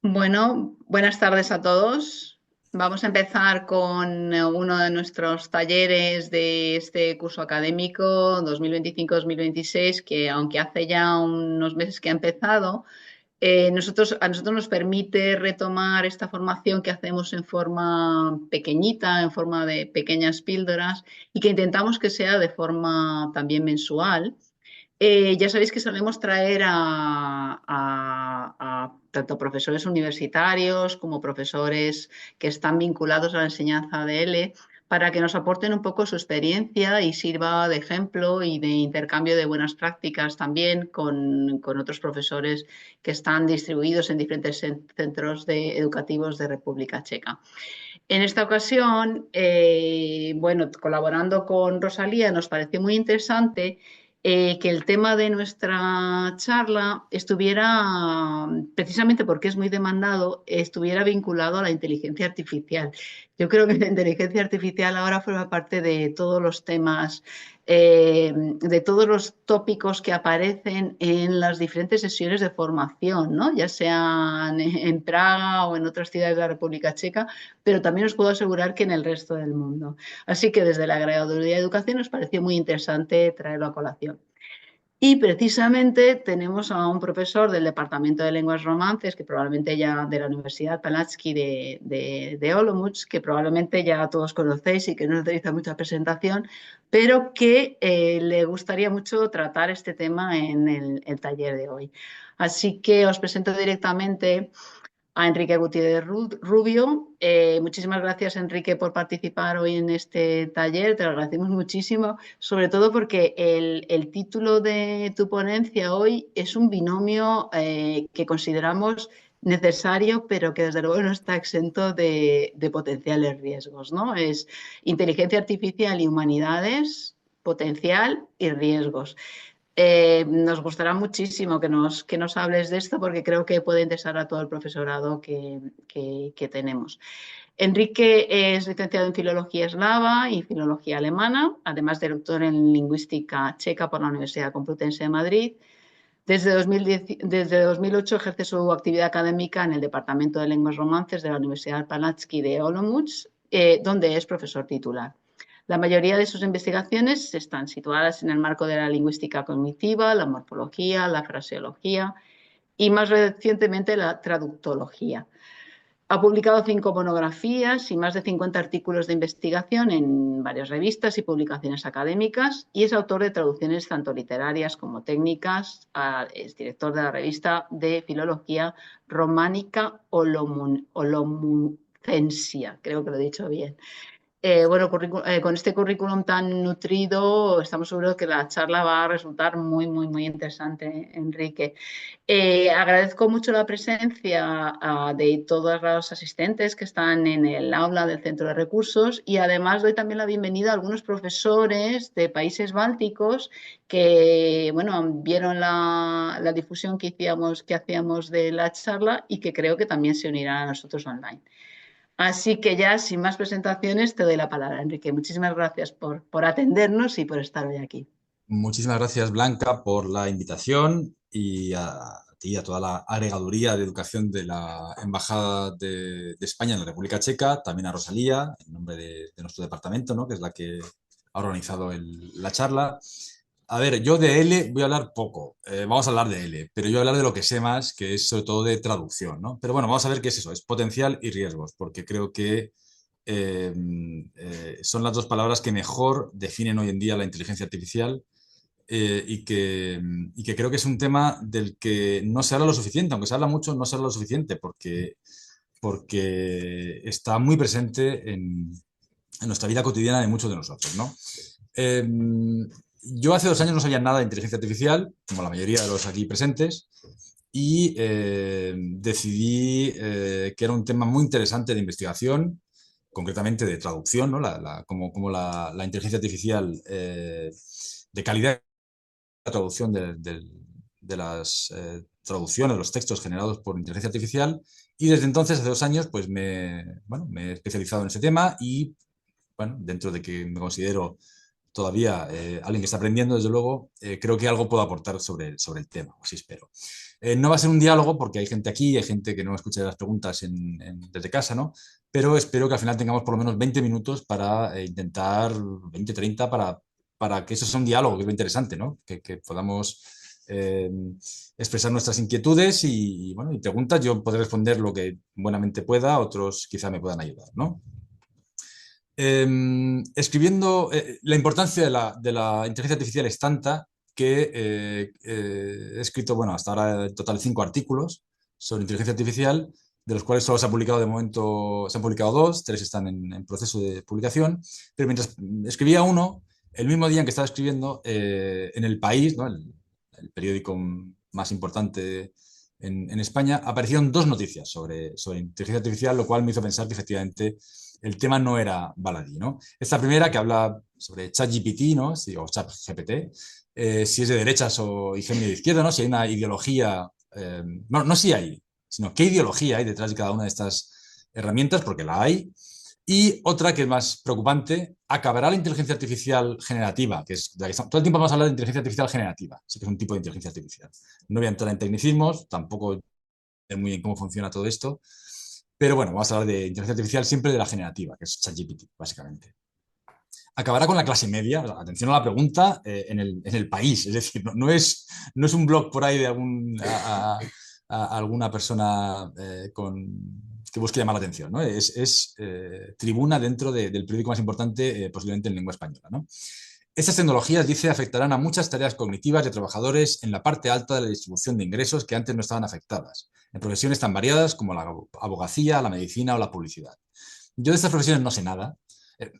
Bueno, buenas tardes a todos. Vamos a empezar con uno de nuestros talleres de este curso académico 2025-2026, que aunque hace ya unos meses que ha empezado, a nosotros nos permite retomar esta formación que hacemos en forma pequeñita, en forma de pequeñas píldoras, y que intentamos que sea de forma también mensual. Ya sabéis que solemos traer a tanto profesores universitarios como profesores que están vinculados a la enseñanza de L para que nos aporten un poco su experiencia y sirva de ejemplo y de intercambio de buenas prácticas también con otros profesores que están distribuidos en diferentes centros educativos de República Checa. En esta ocasión, bueno, colaborando con Rosalía, nos pareció muy interesante que el tema de nuestra charla estuviera, precisamente porque es muy demandado, estuviera vinculado a la inteligencia artificial. Yo creo que la inteligencia artificial ahora forma parte de todos los temas, de todos los tópicos que aparecen en las diferentes sesiones de formación, ¿no? Ya sean en Praga o en otras ciudades de la República Checa, pero también os puedo asegurar que en el resto del mundo. Así que desde la Agregaduría de Educación nos pareció muy interesante traerlo a colación. Y precisamente tenemos a un profesor del Departamento de Lenguas Romances, que probablemente ya de la Universidad Palatsky de Olomouc, que probablemente ya todos conocéis y que no necesita mucha presentación, pero que le gustaría mucho tratar este tema en el taller de hoy. Así que os presento directamente a Enrique Gutiérrez Rubio. Muchísimas gracias, Enrique, por participar hoy en este taller. Te lo agradecemos muchísimo, sobre todo porque el título de tu ponencia hoy es un binomio que consideramos necesario, pero que desde luego no está exento de potenciales riesgos, ¿no? Es inteligencia artificial y humanidades, potencial y riesgos. Nos gustará muchísimo que nos hables de esto porque creo que puede interesar a todo el profesorado que tenemos. Enrique es licenciado en Filología Eslava y Filología Alemana, además de doctor en Lingüística Checa por la Universidad Complutense de Madrid. Desde 2008 ejerce su actividad académica en el Departamento de Lenguas Romances de la Universidad Palatsky de Olomouc, donde es profesor titular. La mayoría de sus investigaciones están situadas en el marco de la lingüística cognitiva, la morfología, la fraseología y más recientemente la traductología. Ha publicado 5 monografías y más de 50 artículos de investigación en varias revistas y publicaciones académicas y es autor de traducciones tanto literarias como técnicas. Es director de la revista de filología románica Olomuncensia, creo que lo he dicho bien. Bueno, con este currículum tan nutrido, estamos seguros que la charla va a resultar muy interesante, Enrique. Agradezco mucho la presencia de todos los asistentes que están en el aula del Centro de Recursos y además doy también la bienvenida a algunos profesores de países bálticos que, bueno, vieron la difusión que hacíamos de la charla y que creo que también se unirán a nosotros online. Así que ya, sin más presentaciones, te doy la palabra, Enrique. Muchísimas gracias por atendernos y por estar hoy aquí. Muchísimas gracias, Blanca, por la invitación y a ti y a toda la agregaduría de educación de la Embajada de España en la República Checa, también a Rosalía, en nombre de nuestro departamento, ¿no? Que es la que ha organizado la charla. A ver, yo de L voy a hablar poco, vamos a hablar de L, pero yo voy a hablar de lo que sé más, que es sobre todo de traducción, ¿no? Pero bueno, vamos a ver qué es eso, es potencial y riesgos, porque creo que eh, son las dos palabras que mejor definen hoy en día la inteligencia artificial y que creo que es un tema del que no se habla lo suficiente, aunque se habla mucho, no se habla lo suficiente porque está muy presente en nuestra vida cotidiana de muchos de nosotros, ¿no? Eh, yo hace 2 años no sabía nada de inteligencia artificial, como la mayoría de los aquí presentes, y decidí que era un tema muy interesante de investigación, concretamente de traducción, ¿no? Como la inteligencia artificial de calidad la traducción de las traducciones, los textos generados por inteligencia artificial. Y desde entonces, hace 2 años, pues bueno, me he especializado en ese tema y, bueno, dentro de que me considero todavía alguien que está aprendiendo, desde luego, creo que algo puedo aportar sobre el tema, o así espero. No va a ser un diálogo porque hay gente aquí, hay gente que no escucha las preguntas desde casa, ¿no? Pero espero que al final tengamos por lo menos 20 minutos para intentar, 20, 30, para que eso sea un diálogo, que es lo interesante, ¿no? Que podamos eh, expresar nuestras inquietudes bueno, y preguntas. Yo podré responder lo que buenamente pueda, otros quizá me puedan ayudar, ¿no? Escribiendo, la importancia de la inteligencia artificial es tanta que he escrito, bueno, hasta ahora en total 5 artículos sobre inteligencia artificial, de los cuales solo se ha publicado de momento, se han publicado 2, 3 están en proceso de publicación, pero mientras escribía uno, el mismo día en que estaba escribiendo, en El País, ¿no? El periódico más importante en España, aparecieron 2 noticias sobre inteligencia artificial, lo cual me hizo pensar que efectivamente el tema no era baladí, ¿no? Esta primera que habla sobre ChatGPT, ¿no? O ChatGPT, si es de derechas y género de izquierda, ¿no? Si hay una ideología, no si hay, sino qué ideología hay detrás de cada una de estas herramientas, porque la hay. Y otra que es más preocupante, ¿acabará la inteligencia artificial generativa? Todo el tiempo vamos a hablar de inteligencia artificial generativa, sí que es un tipo de inteligencia artificial. No voy a entrar en tecnicismos, tampoco sé muy bien cómo funciona todo esto, pero bueno, vamos a hablar de inteligencia artificial siempre de la generativa, que es ChatGPT, básicamente. Acabará con la clase media. Atención a la pregunta, en el país. Es decir, no es un blog por ahí de alguna persona que busque llamar la atención, ¿no? Es tribuna dentro del periódico más importante, posiblemente en lengua española, ¿no? Estas tecnologías, dice, afectarán a muchas tareas cognitivas de trabajadores en la parte alta de la distribución de ingresos que antes no estaban afectadas, en profesiones tan variadas como la abogacía, la medicina o la publicidad. Yo de estas profesiones no sé nada. Eh,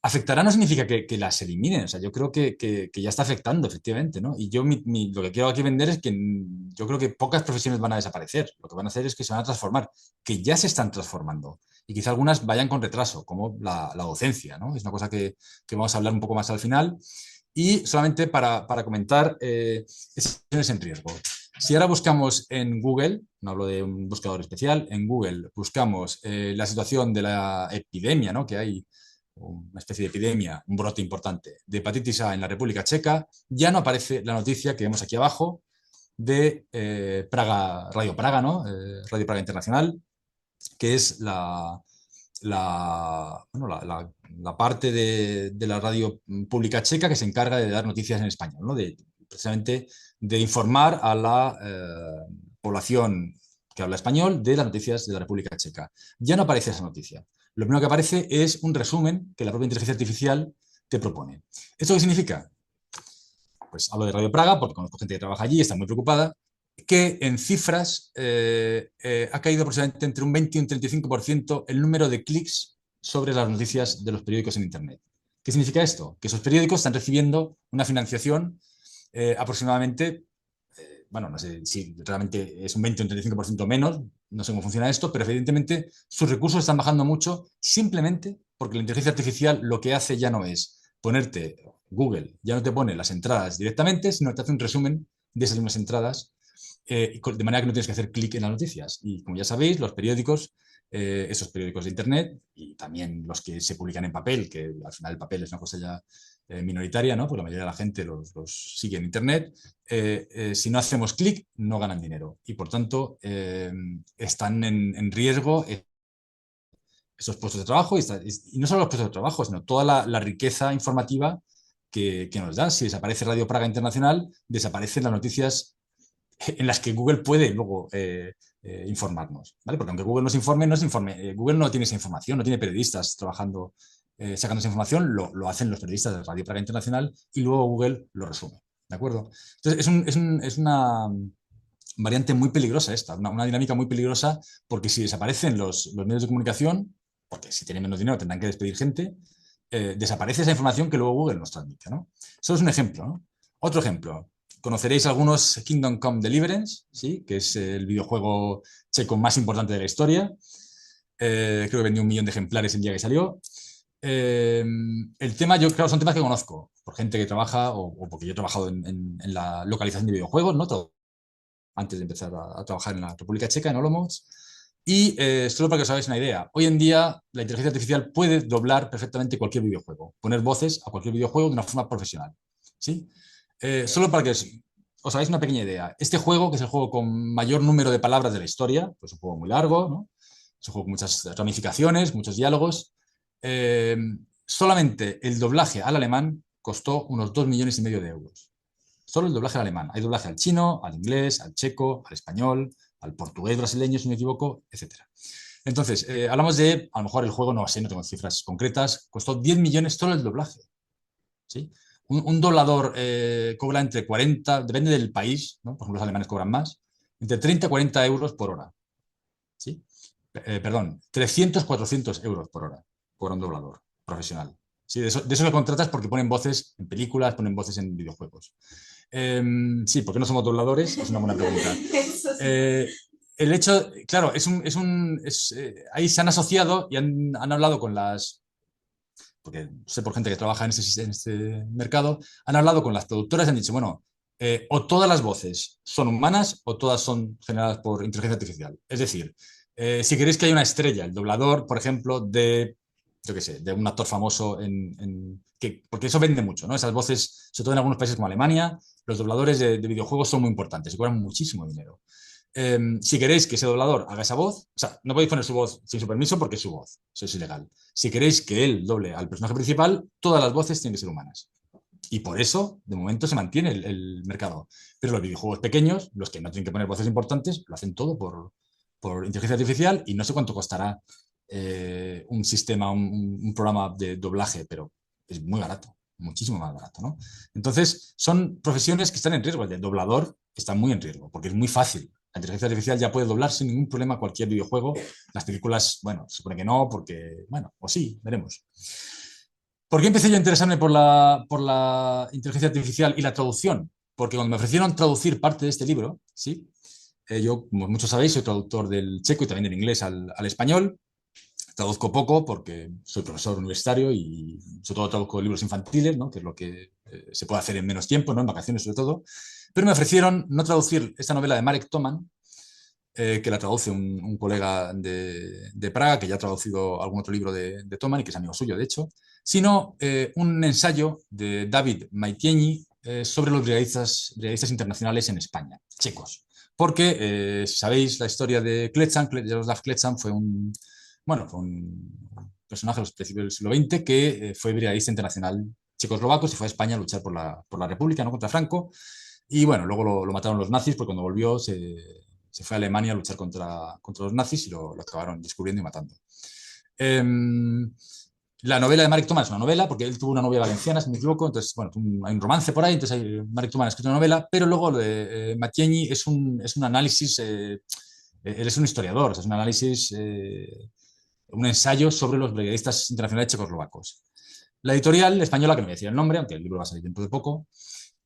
Afectará no significa que las eliminen, o sea, yo creo que ya está afectando, efectivamente, ¿no? Y yo lo que quiero aquí vender es que yo creo que pocas profesiones van a desaparecer, lo que van a hacer es que se van a transformar, que ya se están transformando, y quizá algunas vayan con retraso, como la docencia, ¿no? Es una cosa que vamos a hablar un poco más al final. Y solamente para comentar esas profesiones en riesgo. Si ahora buscamos en Google, no hablo de un buscador especial, en Google buscamos la situación de la epidemia, ¿no? Que hay una especie de epidemia, un brote importante de hepatitis A en la República Checa, ya no aparece la noticia que vemos aquí abajo de Praga, Radio Praga, ¿no? Radio Praga Internacional, que es bueno, la parte de la radio pública checa que se encarga de dar noticias en español, ¿no? Precisamente de informar a la población que habla español de las noticias de la República Checa. Ya no aparece esa noticia. Lo primero que aparece es un resumen que la propia inteligencia artificial te propone. ¿Esto qué significa? Pues hablo de Radio Praga porque conozco gente que trabaja allí y está muy preocupada, que en cifras ha caído aproximadamente entre un 20 y un 35% el número de clics sobre las noticias de los periódicos en Internet. ¿Qué significa esto? Que esos periódicos están recibiendo una financiación aproximadamente, bueno, no sé si realmente es un 20 o un 35% menos, no sé cómo funciona esto, pero evidentemente sus recursos están bajando mucho simplemente porque la inteligencia artificial lo que hace ya no es ponerte, Google ya no te pone las entradas directamente, sino que te hace un resumen de esas mismas entradas, de manera que no tienes que hacer clic en las noticias. Y como ya sabéis, los periódicos, esos periódicos de Internet y también los que se publican en papel, que al final el papel es una cosa ya minoritaria, ¿no? Porque la mayoría de la gente los sigue en Internet. Si no hacemos clic, no ganan dinero. Y por tanto, están en riesgo esos puestos de trabajo y no solo los puestos de trabajo, sino toda la riqueza informativa que nos da. Si desaparece Radio Praga Internacional, desaparecen las noticias en las que Google puede luego informarnos, ¿vale? Porque aunque Google nos informe, no es informe. Google no tiene esa información, no tiene periodistas trabajando, sacando esa información, lo hacen los periodistas de Radio Praga Internacional y luego Google lo resume, ¿de acuerdo? Entonces, es una variante muy peligrosa esta, una dinámica muy peligrosa, porque si desaparecen los medios de comunicación, porque si tienen menos dinero tendrán que despedir gente, desaparece esa información que luego Google nos transmite, ¿no? Eso es un ejemplo, ¿no? Otro ejemplo, conoceréis algunos Kingdom Come Deliverance, ¿sí? Que es el videojuego checo más importante de la historia. Creo que vendió 1 millón de ejemplares el día que salió. El tema, yo claro, son temas que conozco por gente que trabaja o porque yo he trabajado en la localización de videojuegos, ¿no? Todo, antes de empezar a trabajar en la República Checa, en Olomouc. Y solo para que os hagáis una idea, hoy en día la inteligencia artificial puede doblar perfectamente cualquier videojuego, poner voces a cualquier videojuego de una forma profesional. ¿Sí? Solo para que os hagáis una pequeña idea. Este juego, que es el juego con mayor número de palabras de la historia, pues es un juego muy largo, ¿no? Es un juego con muchas ramificaciones, muchos diálogos. Eh, Solamente el doblaje al alemán costó unos 2,5 millones de euros. Solo el doblaje al alemán. Hay doblaje al chino, al inglés, al checo, al español, al portugués brasileño, si no me equivoco, etcétera. Entonces, hablamos de, a lo mejor el juego, no sé, no tengo cifras concretas, costó 10 millones solo el doblaje. ¿Sí? Un doblador cobra entre 40, depende del país, ¿no? Por ejemplo, los alemanes cobran más, entre 30 y 40 euros por hora. ¿Sí? Perdón, 300, 400 euros por hora cobra un doblador profesional. Sí, de eso lo contratas porque ponen voces en películas, ponen voces en videojuegos. Sí, ¿por qué no somos dobladores? Es una buena pregunta. Eso sí. El hecho, claro, ahí se han asociado y han hablado con porque sé por gente que trabaja en este mercado, han hablado con las productoras y han dicho, bueno, o todas las voces son humanas o todas son generadas por inteligencia artificial. Es decir, si queréis que haya una estrella, el doblador, por ejemplo, yo qué sé, de un actor famoso porque eso vende mucho, ¿no? Esas voces, sobre todo en algunos países como Alemania, los dobladores de videojuegos son muy importantes y cobran muchísimo dinero. Si queréis que ese doblador haga esa voz, o sea, no podéis poner su voz sin su permiso porque es su voz, eso es ilegal. Si queréis que él doble al personaje principal, todas las voces tienen que ser humanas. Y por eso, de momento, se mantiene el mercado. Pero los videojuegos pequeños, los que no tienen que poner voces importantes, lo hacen todo por inteligencia artificial y no sé cuánto costará un sistema, un programa de doblaje, pero es muy barato, muchísimo más barato, ¿no? Entonces, son profesiones que están en riesgo. El de doblador está muy en riesgo porque es muy fácil. La inteligencia artificial ya puede doblar sin ningún problema cualquier videojuego. Las películas, bueno, se supone que no, porque, bueno, o sí, veremos. ¿Por qué empecé yo a interesarme por la inteligencia artificial y la traducción? Porque cuando me ofrecieron traducir parte de este libro, ¿sí? Yo, como muchos sabéis, soy traductor del checo y también del inglés al español. Traduzco poco porque soy profesor universitario y sobre todo traduzco libros infantiles, ¿no? Que es lo que se puede hacer en menos tiempo, ¿no? En vacaciones sobre todo. Pero me ofrecieron no traducir esta novela de Marek Toman, que la traduce un colega de Praga, que ya ha traducido algún otro libro de Toman y que es amigo suyo, de hecho, sino un ensayo de David Maitieni sobre los brigadistas internacionales en España, checos. Porque, si sabéis la historia de Kletzan, Jaroslav Kletzan fue un personaje a los principios del siglo XX que fue brigadista internacional checoslovaco, se fue a España a luchar por la República, ¿no? Contra Franco. Y bueno, luego lo mataron los nazis, porque cuando volvió se fue a Alemania a luchar contra los nazis y lo acabaron descubriendo y matando. La novela de Marek Toman es una novela, porque él tuvo una novia valenciana, si no me equivoco, entonces, bueno, hay un romance por ahí, entonces Marek Toman ha escrito una novela, pero luego lo de Matieni es un análisis, él es un historiador, o sea, es un análisis, un ensayo sobre los brigadistas internacionales checoslovacos. La editorial española, que no voy a decir el nombre, aunque el libro va a salir dentro de poco,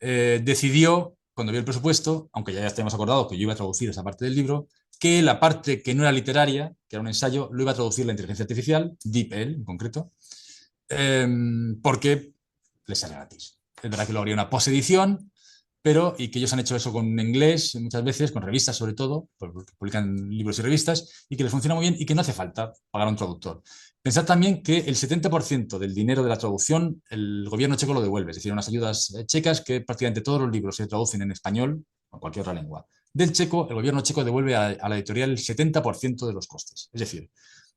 decidió, cuando vio el presupuesto, aunque ya estábamos acordados que yo iba a traducir esa parte del libro, que la parte que no era literaria, que era un ensayo, lo iba a traducir la inteligencia artificial, DeepL en concreto, porque les sale gratis. Es verdad que lo haría una posedición, y que ellos han hecho eso con inglés muchas veces, con revistas sobre todo, porque publican libros y revistas, y que les funciona muy bien y que no hace falta pagar a un traductor. Pensad también que el 70% del dinero de la traducción el gobierno checo lo devuelve, es decir, unas ayudas checas que prácticamente todos los libros se traducen en español o en cualquier otra lengua. Del checo, el gobierno checo devuelve a la editorial el 70% de los costes. Es decir,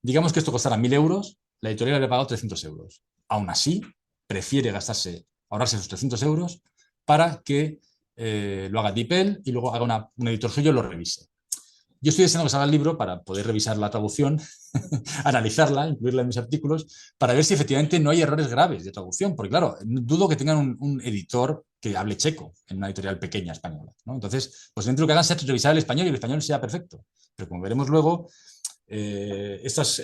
digamos que esto costara 1.000 euros, la editorial le ha pagado 300 euros. Aún así, prefiere ahorrarse esos 300 euros para que lo haga DeepL y luego haga un editor suyo y lo revise. Yo estoy deseando que salga el libro para poder revisar la traducción, analizarla, incluirla en mis artículos, para ver si efectivamente no hay errores graves de traducción, porque claro, dudo que tengan un editor que hable checo en una editorial pequeña española, ¿no? Entonces, posiblemente lo que hagan sea revisar el español y el español sea perfecto. Pero como veremos luego, estas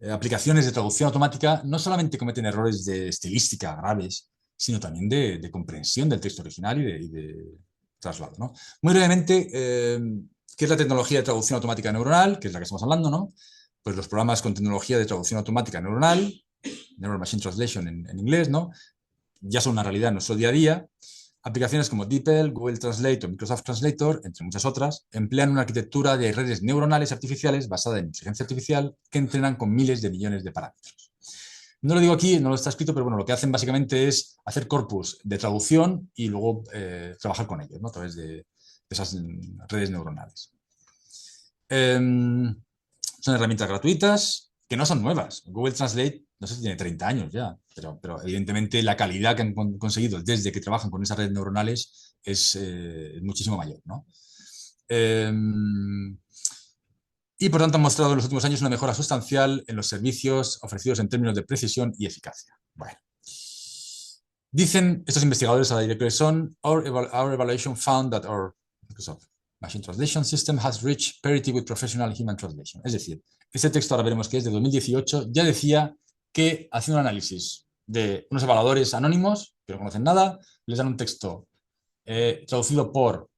aplicaciones de traducción automática no solamente cometen errores de estilística graves, sino también de comprensión del texto original y de traslado, ¿no? Muy brevemente, ¿qué es la tecnología de traducción automática neuronal? Que es la que estamos hablando, ¿no? Pues los programas con tecnología de traducción automática neuronal, Neural Machine Translation en inglés, ¿no? Ya son una realidad en nuestro día a día. Aplicaciones como DeepL, Google Translate o Microsoft Translator, entre muchas otras, emplean una arquitectura de redes neuronales artificiales basada en inteligencia artificial que entrenan con miles de millones de parámetros. No lo digo aquí, no lo está escrito, pero bueno, lo que hacen básicamente es hacer corpus de traducción y luego trabajar con ellos, ¿no? A través de esas redes neuronales. Son herramientas gratuitas que no son nuevas. Google Translate, no sé si tiene 30 años ya, pero evidentemente la calidad que han conseguido desde que trabajan con esas redes neuronales es muchísimo mayor, ¿no? Y por tanto han mostrado en los últimos años una mejora sustancial en los servicios ofrecidos en términos de precisión y eficacia. Bueno. Dicen estos investigadores a la directora son, our evaluation found that our Microsoft Machine Translation System has reached parity with professional human translation. Es decir, este texto, ahora veremos que es de 2018, ya decía que haciendo un análisis de unos evaluadores anónimos, que no conocen nada, les dan un texto traducido por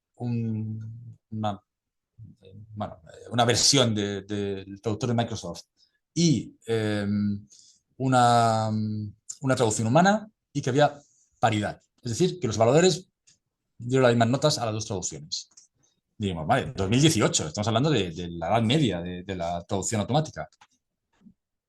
una versión del traductor de Microsoft y una traducción humana y que había paridad. Es decir, que los evaluadores dieron las mismas notas a las dos traducciones. Digamos, vale, 2018, estamos hablando de la edad media de la traducción automática.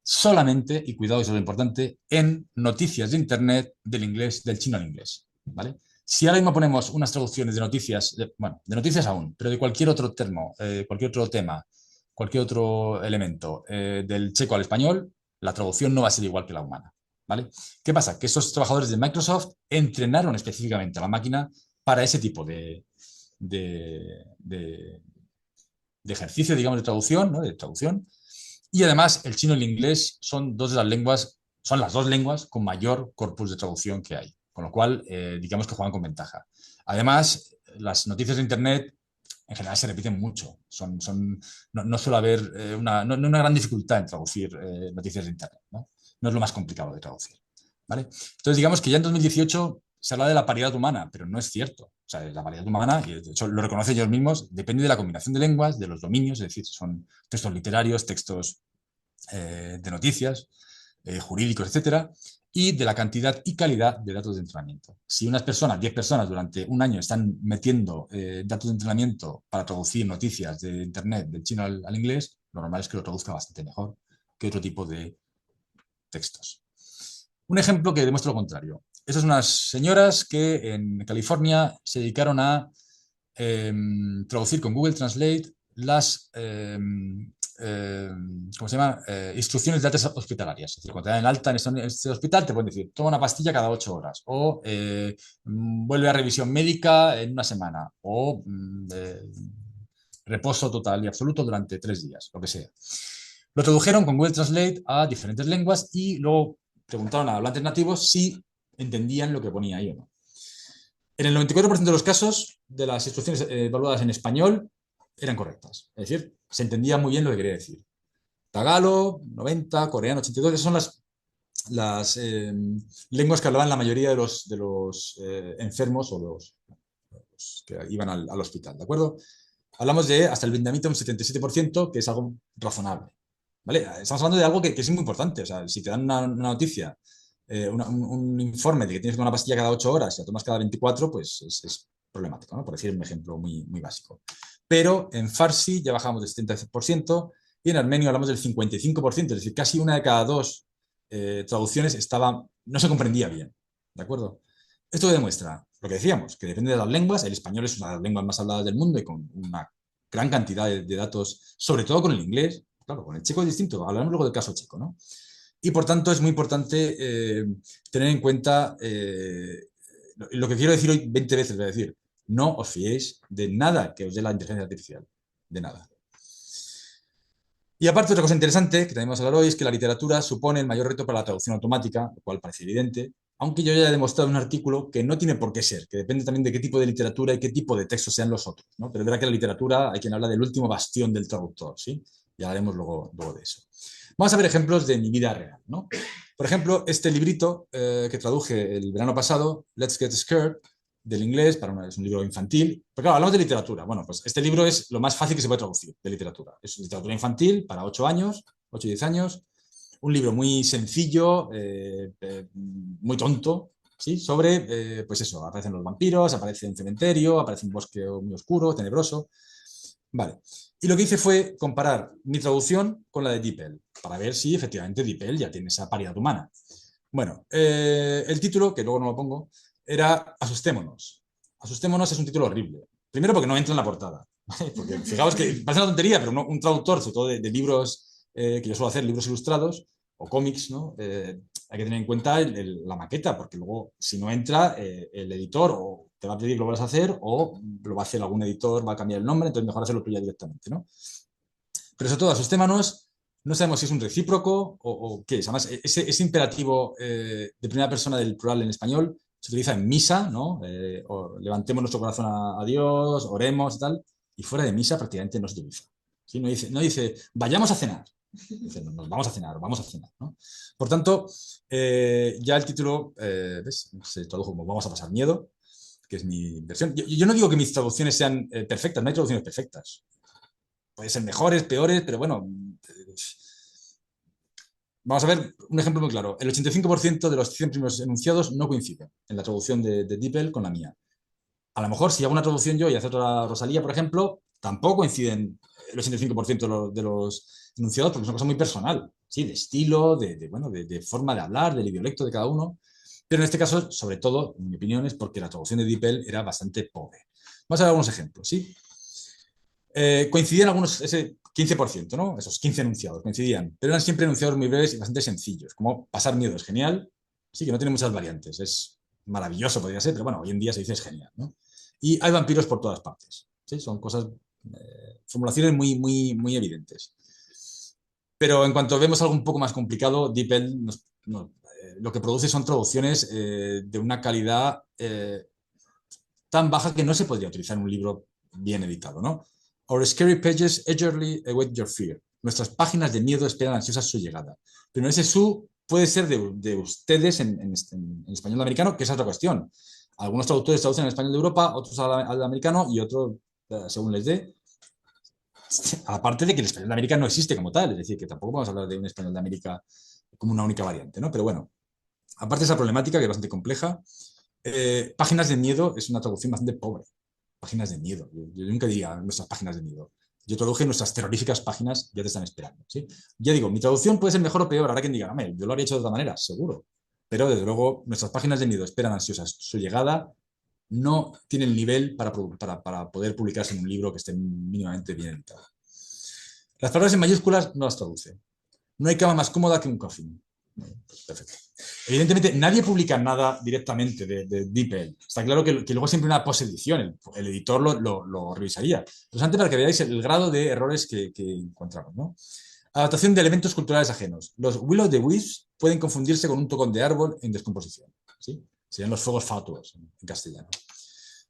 Solamente, y cuidado, eso es lo importante, en noticias de Internet del inglés, del chino al inglés. ¿Vale? Si ahora mismo ponemos unas traducciones de noticias, de noticias aún, pero de cualquier otro cualquier otro tema, cualquier otro elemento del checo al español, la traducción no va a ser igual que la humana. ¿Vale? ¿Qué pasa? Que esos trabajadores de Microsoft entrenaron específicamente a la máquina para ese tipo de ejercicio, digamos, de traducción, ¿no? De traducción. Y además, el chino y el inglés son las dos lenguas con mayor corpus de traducción que hay. Con lo cual, digamos que juegan con ventaja. Además, las noticias de Internet en general se repiten mucho. No suele haber una gran dificultad en traducir noticias de Internet, ¿no? No es lo más complicado de traducir. ¿Vale? Entonces, digamos que ya en 2018 se habla de la paridad humana, pero no es cierto. O sea, la paridad humana, y de hecho lo reconocen ellos mismos, depende de la combinación de lenguas, de los dominios, es decir, son textos literarios, textos de noticias, jurídicos, etcétera, y de la cantidad y calidad de datos de entrenamiento. Si 10 personas durante un año están metiendo datos de entrenamiento para traducir noticias de Internet del chino al inglés, lo normal es que lo traduzca bastante mejor que otro tipo de textos. Un ejemplo que demuestra lo contrario. Estas son unas señoras que en California se dedicaron a traducir con Google Translate las ¿cómo se llama? Instrucciones de altas hospitalarias. Es decir, cuando te dan el alta en este hospital, te pueden decir, toma una pastilla cada 8 horas, o vuelve a revisión médica en una semana, o reposo total y absoluto durante 3 días, lo que sea. Lo tradujeron con Google Translate a diferentes lenguas y luego preguntaron a hablantes nativos si entendían lo que ponía ahí o no. En el 94% de los casos de las instrucciones evaluadas en español eran correctas. Es decir, se entendía muy bien lo que quería decir. Tagalo, 90, coreano, 82, esas son las lenguas que hablaban la mayoría de los enfermos o los que iban al hospital, ¿de acuerdo? Hablamos de hasta el vietnamita un 77%, que es algo razonable. ¿Vale? Estamos hablando de algo que es muy importante. O sea, si te dan una noticia, un informe de que tienes que tomar una pastilla cada 8 horas y la tomas cada 24, pues es problemático, ¿no? Por decir un ejemplo muy, muy básico. Pero en Farsi ya bajamos del 70% y en armenio hablamos del 55%, es decir, casi una de cada dos traducciones no se comprendía bien. ¿De acuerdo? Esto demuestra lo que decíamos, que depende de las lenguas. El español es una de las lenguas más habladas del mundo y con una gran cantidad de datos, sobre todo con el inglés. Claro, con el checo es distinto, hablaremos luego del caso checo, ¿no? Y por tanto es muy importante tener en cuenta lo que quiero decir hoy 20 veces, voy a decir, no os fiéis de nada que os dé la inteligencia artificial, de nada. Y aparte, otra cosa interesante que tenemos que hablar hoy es que la literatura supone el mayor reto para la traducción automática, lo cual parece evidente, aunque yo ya he demostrado en un artículo que no tiene por qué ser, que depende también de qué tipo de literatura y qué tipo de textos sean los otros, ¿no? Pero es verdad que la literatura, hay quien habla del último bastión del traductor, ¿sí? Ya hablaremos luego de eso. Vamos a ver ejemplos de mi vida real, ¿no? Por ejemplo, este librito que traduje el verano pasado, Let's Get Scared, del inglés, es un libro infantil. Pero claro, hablamos de literatura. Bueno, pues este libro es lo más fácil que se puede traducir de literatura. Es literatura infantil para 8 años, 8 y 10 años. Un libro muy sencillo, muy tonto, ¿sí? Sobre, pues eso, aparecen los vampiros, aparece un cementerio, aparece un bosque muy oscuro, tenebroso. Vale. Y lo que hice fue comparar mi traducción con la de DeepL, para ver si efectivamente DeepL ya tiene esa paridad humana. Bueno, el título, que luego no lo pongo, era Asustémonos. Asustémonos es un título horrible. Primero porque no entra en la portada. Porque fijaos que parece una tontería, pero un traductor, sobre todo de libros que yo suelo hacer, libros ilustrados o cómics, ¿no? Hay que tener en cuenta la maqueta, porque luego si no entra, el editor o te va a pedir que lo vas a hacer o lo va a hacer algún editor, va a cambiar el nombre, entonces mejor hacerlo tú ya directamente, ¿no? Pero sobre todo, asustémonos, no sabemos si es un recíproco o qué es. Además, ese imperativo de primera persona del plural en español se utiliza en misa, ¿no? O levantemos nuestro corazón a Dios, oremos y tal, y fuera de misa prácticamente no se utiliza. ¿Sí? No dice vayamos a cenar. Dice, nos vamos a cenar, vamos a cenar, ¿no? Por tanto, ya el título ¿ves? Se tradujo como vamos a pasar miedo, que es mi versión. Yo no digo que mis traducciones sean perfectas, no hay traducciones perfectas. Pueden ser mejores, peores, pero bueno, vamos a ver un ejemplo muy claro. El 85% de los 100 primeros enunciados no coinciden en la traducción de DeepL con la mía. A lo mejor si hago una traducción yo y hace otra Rosalía, por ejemplo, tampoco coinciden el 85% de los enunciados porque es una cosa muy personal, ¿sí? De estilo, bueno, de forma de hablar, del dialecto de cada uno. Pero en este caso, sobre todo, en mi opinión, es porque la traducción de DeepL era bastante pobre. Vamos a ver algunos ejemplos, ¿sí? Coincidían algunos, ese 15%, ¿no? Esos 15 enunciados coincidían, pero eran siempre enunciados muy breves y bastante sencillos, como pasar miedo es genial, sí, que no tiene muchas variantes, es maravilloso, podría ser, pero bueno, hoy en día se dice es genial, ¿no? Y hay vampiros por todas partes, ¿sí? Son cosas, formulaciones muy, muy, muy evidentes. Pero en cuanto vemos algo un poco más complicado, DeepL lo que produce son traducciones de una calidad tan baja que no se podría utilizar en un libro bien editado, ¿no? Our scary pages eagerly await your fear. Nuestras páginas de miedo esperan ansiosas su llegada. Pero ese su puede ser de ustedes en español americano, que es otra cuestión. Algunos traductores traducen en español de Europa, otros al americano y otros según les dé. Aparte de que el español de América no existe como tal, es decir, que tampoco vamos a hablar de un español de América como una única variante, ¿no? Pero bueno, aparte de esa problemática que es bastante compleja, páginas de miedo es una traducción bastante pobre. Páginas de miedo. Yo nunca diría nuestras páginas de miedo. Yo traduje nuestras terroríficas páginas, ya te están esperando. ¿Sí? Ya digo, mi traducción puede ser mejor o peor. Habrá quien diga, yo lo habría hecho de otra manera, seguro. Pero desde luego, nuestras páginas de miedo esperan ansiosas su llegada. No tienen el nivel para poder publicarse en un libro que esté mínimamente bien editado. Las palabras en mayúsculas no las traduce. No hay cama más cómoda que un coffin. Perfecto. Evidentemente, nadie publica nada directamente de DeepL. Está claro que luego siempre una posedición, el editor lo revisaría. Pero antes para que veáis el grado de errores que encontramos, ¿no? Adaptación de elementos culturales ajenos. Los Will o the Wisps pueden confundirse con un tocón de árbol en descomposición. ¿Sí? Serían los fuegos fatuos en castellano.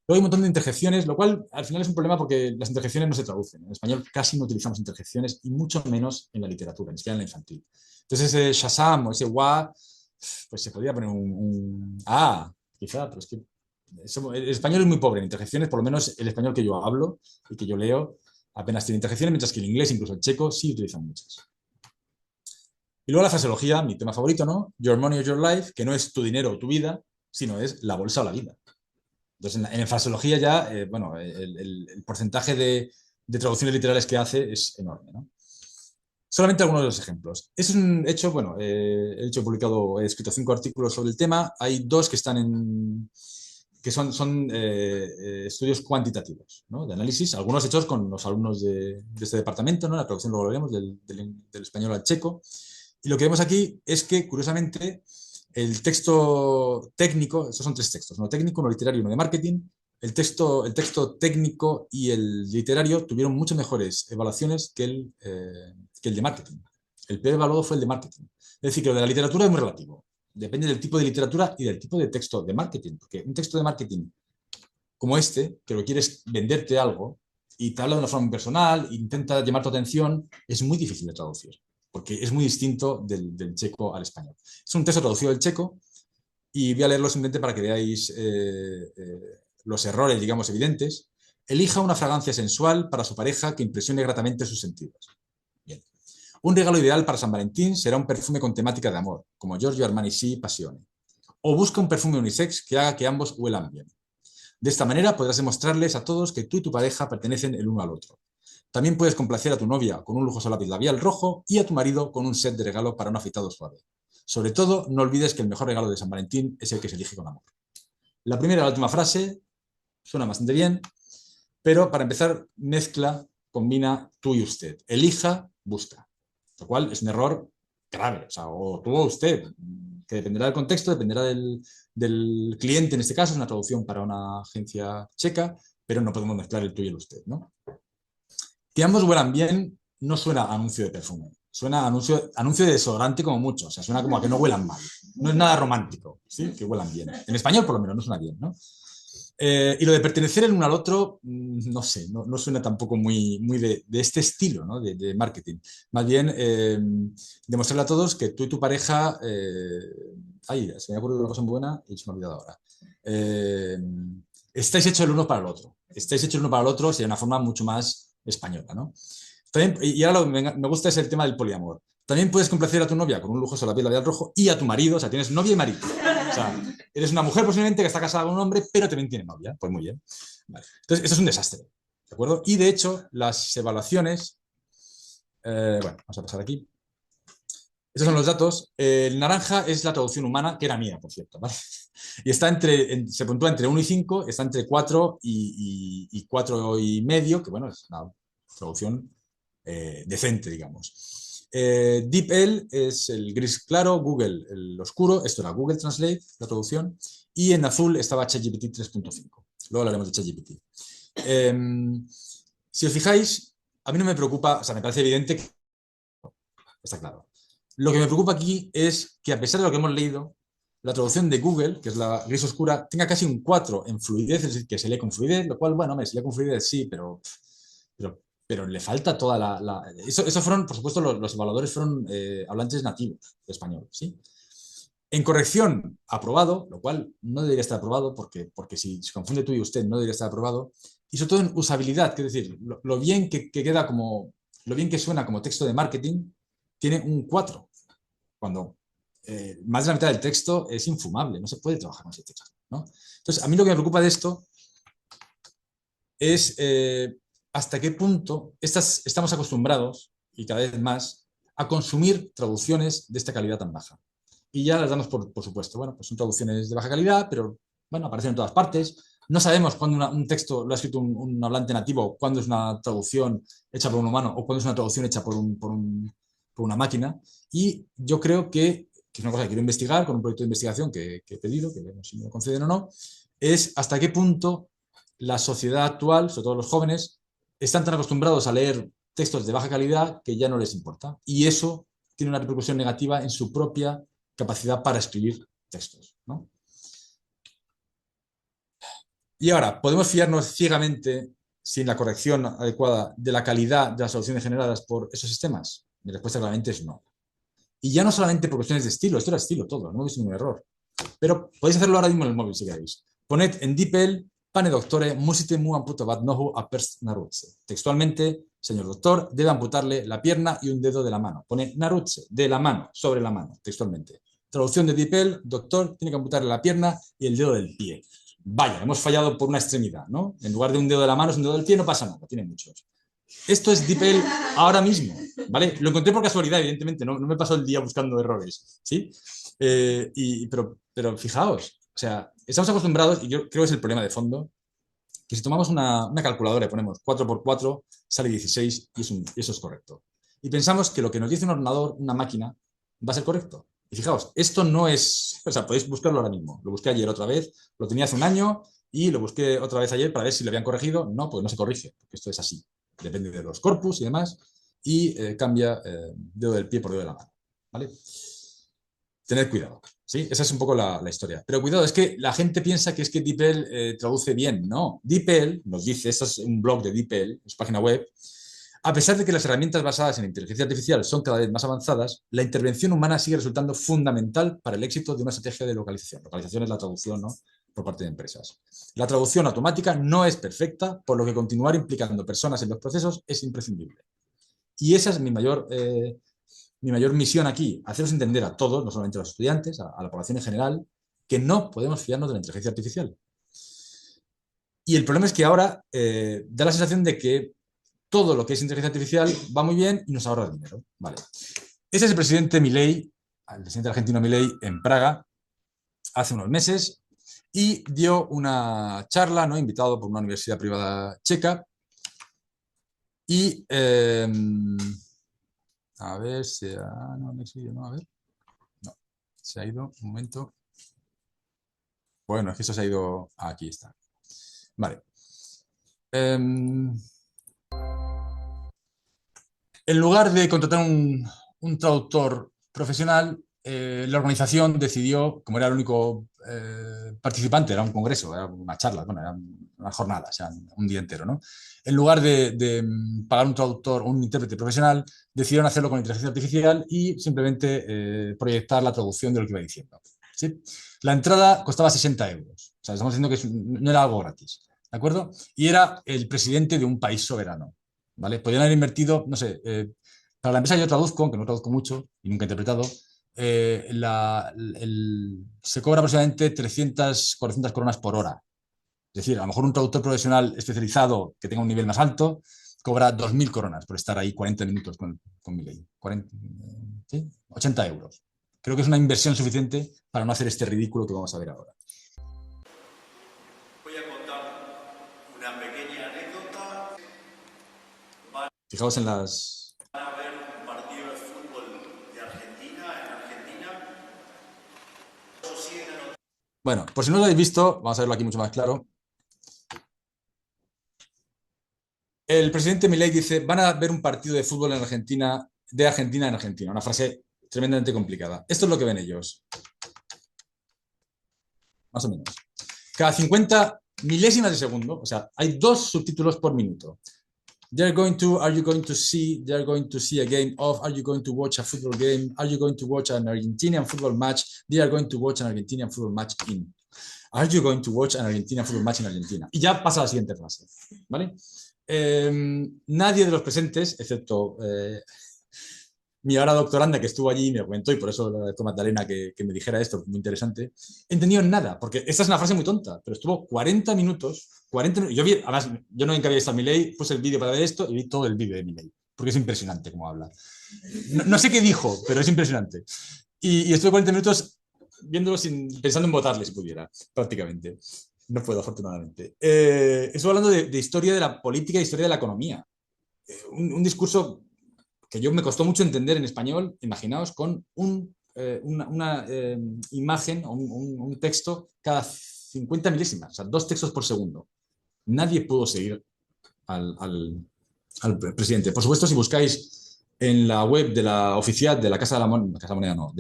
Luego hay un montón de interjecciones, lo cual al final es un problema porque las interjecciones no se traducen. En español casi no utilizamos interjecciones y mucho menos en la literatura, ni siquiera en la infantil. Entonces ese Shazam o ese wa, pues se podría poner un quizá, pero es que el español es muy pobre en interjecciones, por lo menos el español que yo hablo y que yo leo apenas tiene interjecciones, mientras que el inglés, incluso el checo, sí utilizan muchas. Y luego la fraseología, mi tema favorito, ¿no? Your money or your life, que no es tu dinero o tu vida, sino es la bolsa o la vida. Entonces, en fraseología ya, bueno, el porcentaje de traducciones literales que hace es enorme, ¿no? Solamente algunos de los ejemplos. Es un hecho, bueno, he escrito 5 artículos sobre el tema. Hay 2 que están que son estudios cuantitativos, ¿no? De análisis, algunos hechos con los alumnos de este departamento, ¿no? La traducción luego lo veremos del español al checo. Y lo que vemos aquí es que, curiosamente, el texto técnico, estos son 3 textos, uno técnico, uno literario y uno de marketing. El texto técnico y el literario tuvieron mucho mejores evaluaciones que el de marketing. El peor evaluado fue el de marketing. Es decir, que lo de la literatura es muy relativo. Depende del tipo de literatura y del tipo de texto de marketing. Porque un texto de marketing como este, que lo quieres venderte algo y te habla de una forma personal, intenta llamar tu atención, es muy difícil de traducir. Porque es muy distinto del checo al español. Es un texto traducido del checo y voy a leerlo simplemente para que veáis los errores, digamos, evidentes. Elija una fragancia sensual para su pareja que impresione gratamente sus sentidos. Bien. Un regalo ideal para San Valentín será un perfume con temática de amor, como Giorgio Armani Sì Passione. o busca un perfume unisex que haga que ambos huelan bien. De esta manera podrás demostrarles a todos que tú y tu pareja pertenecen el uno al otro. También puedes complacer a tu novia con un lujoso lápiz labial rojo y a tu marido con un set de regalo para un afeitado suave. Sobre todo, no olvides que el mejor regalo de San Valentín es el que se elige con amor. La primera y la última frase suena bastante bien, pero para empezar, mezcla, combina tú y usted. Elija, busca. Lo cual es un error grave. O sea, o tú o usted, que dependerá del contexto, dependerá del cliente, en este caso, es una traducción para una agencia checa, pero no podemos mezclar el tú y el usted, ¿no? Que ambos huelan bien no suena a anuncio de perfume, suena a anuncio de desodorante como mucho, o sea, suena como a que no huelan mal. No es nada romántico, ¿sí? Que huelan bien. En español, por lo menos, no suena bien, ¿no? Y lo de pertenecer el uno al otro, no sé, no suena tampoco muy de este estilo, ¿no? De marketing. Más bien, demostrarle a todos que tú y tu pareja... ay, se me ha ocurrido una cosa muy buena y se me ha olvidado ahora. Estáis hechos el uno para el otro. Estáis hechos el uno para el otro sería una forma mucho más española, ¿no? También, y ahora lo que me gusta es el tema del poliamor. También puedes complacer a tu novia con un lujoso lápiz labial rojo y a tu marido, o sea, tienes novia y marido. O sea, eres una mujer posiblemente que está casada con un hombre, pero también tiene novia. Pues muy bien. Vale. Entonces, eso es un desastre. ¿De acuerdo? Y de hecho, las evaluaciones. Bueno, vamos a pasar aquí. Estos son los datos. El naranja es la traducción humana, que era mía, por cierto. ¿Vale? Y está se puntúa entre 1 y 5, está entre 4 y 4 y medio, que bueno, es una traducción decente, digamos. DeepL es el gris claro, Google el oscuro, esto era Google Translate, la traducción, y en azul estaba ChatGPT 3.5. Luego hablaremos de ChatGPT. Si os fijáis, a mí no me preocupa, o sea, me parece evidente que está claro. Lo que me preocupa aquí es que a pesar de lo que hemos leído, la traducción de Google, que es la gris oscura, tenga casi un 4 en fluidez, es decir, que se lee con fluidez, lo cual, bueno, se lee con fluidez, sí, pero le falta toda Eso fueron, por supuesto, los evaluadores fueron hablantes nativos de español, ¿sí? En corrección, aprobado, lo cual no debería estar aprobado, porque si se confunde tú y usted, no debería estar aprobado. Y sobre todo en usabilidad, es decir, lo bien que queda como, lo bien que suena como texto de marketing, tiene un 4, cuando más de la mitad del texto es infumable, no se puede trabajar con ese texto, ¿no? Entonces, a mí lo que me preocupa de esto es hasta qué punto estamos acostumbrados, y cada vez más, a consumir traducciones de esta calidad tan baja. Y ya las damos por supuesto. Bueno, pues son traducciones de baja calidad, pero bueno, aparecen en todas partes. No sabemos cuándo un texto lo ha escrito un hablante nativo, cuándo es una traducción hecha por un humano o cuándo es una traducción hecha por una máquina. Y yo creo que es una cosa que quiero investigar con un proyecto de investigación que he pedido, que veremos si me lo conceden o no, es hasta qué punto la sociedad actual, sobre todo los jóvenes, están tan acostumbrados a leer textos de baja calidad que ya no les importa. Y eso tiene una repercusión negativa en su propia capacidad para escribir textos, ¿no? Y ahora, ¿podemos fiarnos ciegamente, sin la corrección adecuada, de la calidad de las soluciones generadas por esos sistemas? Mi respuesta claramente es no. Y ya no solamente por cuestiones de estilo, esto era estilo todo, no es ningún error. Pero podéis hacerlo ahora mismo en el móvil si queréis. Poned en DeepL, pane doctore, musite mu amputabat nohu a pers narutze. Textualmente, señor doctor, debe amputarle la pierna y un dedo de la mano. Pone narutze, de la mano, sobre la mano, textualmente. Traducción de DeepL, doctor, tiene que amputarle la pierna y el dedo del pie. Vaya, hemos fallado por una extremidad, ¿no? En lugar de un dedo de la mano es un dedo del pie, no pasa nada, tiene muchos. Esto es DeepL ahora mismo, ¿vale? Lo encontré por casualidad, evidentemente, no me pasó el día buscando errores, ¿sí? Pero fijaos, o sea, estamos acostumbrados, y yo creo que es el problema de fondo, que si tomamos una calculadora y ponemos 4 por 4 sale 16 y eso es correcto. Y pensamos que lo que nos dice un ordenador, una máquina, va a ser correcto. Y fijaos, esto no es, o sea, podéis buscarlo ahora mismo. Lo busqué ayer otra vez, lo tenía hace un año y lo busqué otra vez ayer para ver si lo habían corregido. No, pues no se corrige, porque esto es así. Depende de los corpus y demás, y cambia dedo del pie por dedo de la mano, ¿vale? Tened cuidado, ¿sí? Esa es un poco la historia. Pero cuidado, es que la gente piensa que es que DeepL traduce bien. No, DeepL nos dice, esto es un blog de DeepL, es página web, a pesar de que las herramientas basadas en inteligencia artificial son cada vez más avanzadas, la intervención humana sigue resultando fundamental para el éxito de una estrategia de localización. Localización es la traducción, ¿no?, por parte de empresas. La traducción automática no es perfecta, por lo que continuar implicando personas en los procesos es imprescindible. Y esa es mi mayor misión aquí, haceros entender a todos, no solamente a los estudiantes, a la población en general, que no podemos fiarnos de la inteligencia artificial. Y el problema es que ahora da la sensación de que todo lo que es inteligencia artificial va muy bien y nos ahorra dinero. Vale. Ese es el presidente Milei, el presidente argentino Milei en Praga, hace unos meses, y dio una charla, ¿no? Invitado por una universidad privada checa. Y a ver si... no, no, a ver. No, se ha ido, un momento. Bueno, es que eso se ha ido... Aquí está. Vale. En lugar de contratar un traductor profesional, la organización decidió, como era el único participante, era un congreso, era una charla, bueno, era una jornada, o sea, un día entero, ¿no? En lugar de pagar un traductor o un intérprete profesional, decidieron hacerlo con inteligencia artificial y simplemente proyectar la traducción de lo que iba diciendo. ¿Sí? La entrada costaba 60 euros. O sea, estamos diciendo que no era algo gratis. ¿De acuerdo? Y era el presidente de un país soberano. ¿Vale? Podrían haber invertido, no sé, para la empresa que yo traduzco, aunque no traduzco mucho y nunca he interpretado, se cobra aproximadamente 300, 400 coronas por hora. Es decir, a lo mejor un traductor profesional especializado que tenga un nivel más alto cobra 2.000 coronas por estar ahí 40 minutos con mi ley. 40, ¿sí? 80 euros. Creo que es una inversión suficiente para no hacer este ridículo que vamos a ver ahora. Voy a contar una pequeña anécdota. Fijaos en las... Van a ver un partido de fútbol de Argentina, en Argentina. Bueno, por si no lo habéis visto, vamos a verlo aquí mucho más claro. El presidente Milei dice, van a ver un partido de fútbol en Argentina, de Argentina en Argentina. Una frase tremendamente complicada. Esto es lo que ven ellos. Más o menos. Cada 50 milésimas de segundo, o sea, hay 2 subtítulos por minuto. Are you going to see a game of, are you going to watch a football game, are you going to watch an Argentinian football match, they are going to watch an Argentinian football match in. Are you going to watch an Argentinian football match in Argentina? Y ya pasa la siguiente frase, ¿vale? Nadie de los presentes, excepto mi ahora doctoranda que estuvo allí y me comentó, y por eso le agradezco a Magdalena que me dijera esto, muy interesante, entendió nada, porque esta es una frase muy tonta, pero estuvo 40 minutos, yo vi, además, yo no nunca había visto a Milei, puse el vídeo para ver esto y vi todo el vídeo de Milei, porque es impresionante cómo habla. No sé qué dijo, pero es impresionante. Y estuve 40 minutos viéndolo pensando en votarle si pudiera, prácticamente. No puedo, afortunadamente. Estuve hablando de historia de la política y historia de la economía. Un discurso que yo me costó mucho entender en español, imaginaos, con una imagen o un texto cada 50 milésimas, o sea, 2 textos por segundo. Nadie pudo seguir al presidente. Por supuesto, si buscáis en la web de la oficial de la Casa de la Moneda, Casa Moneda no,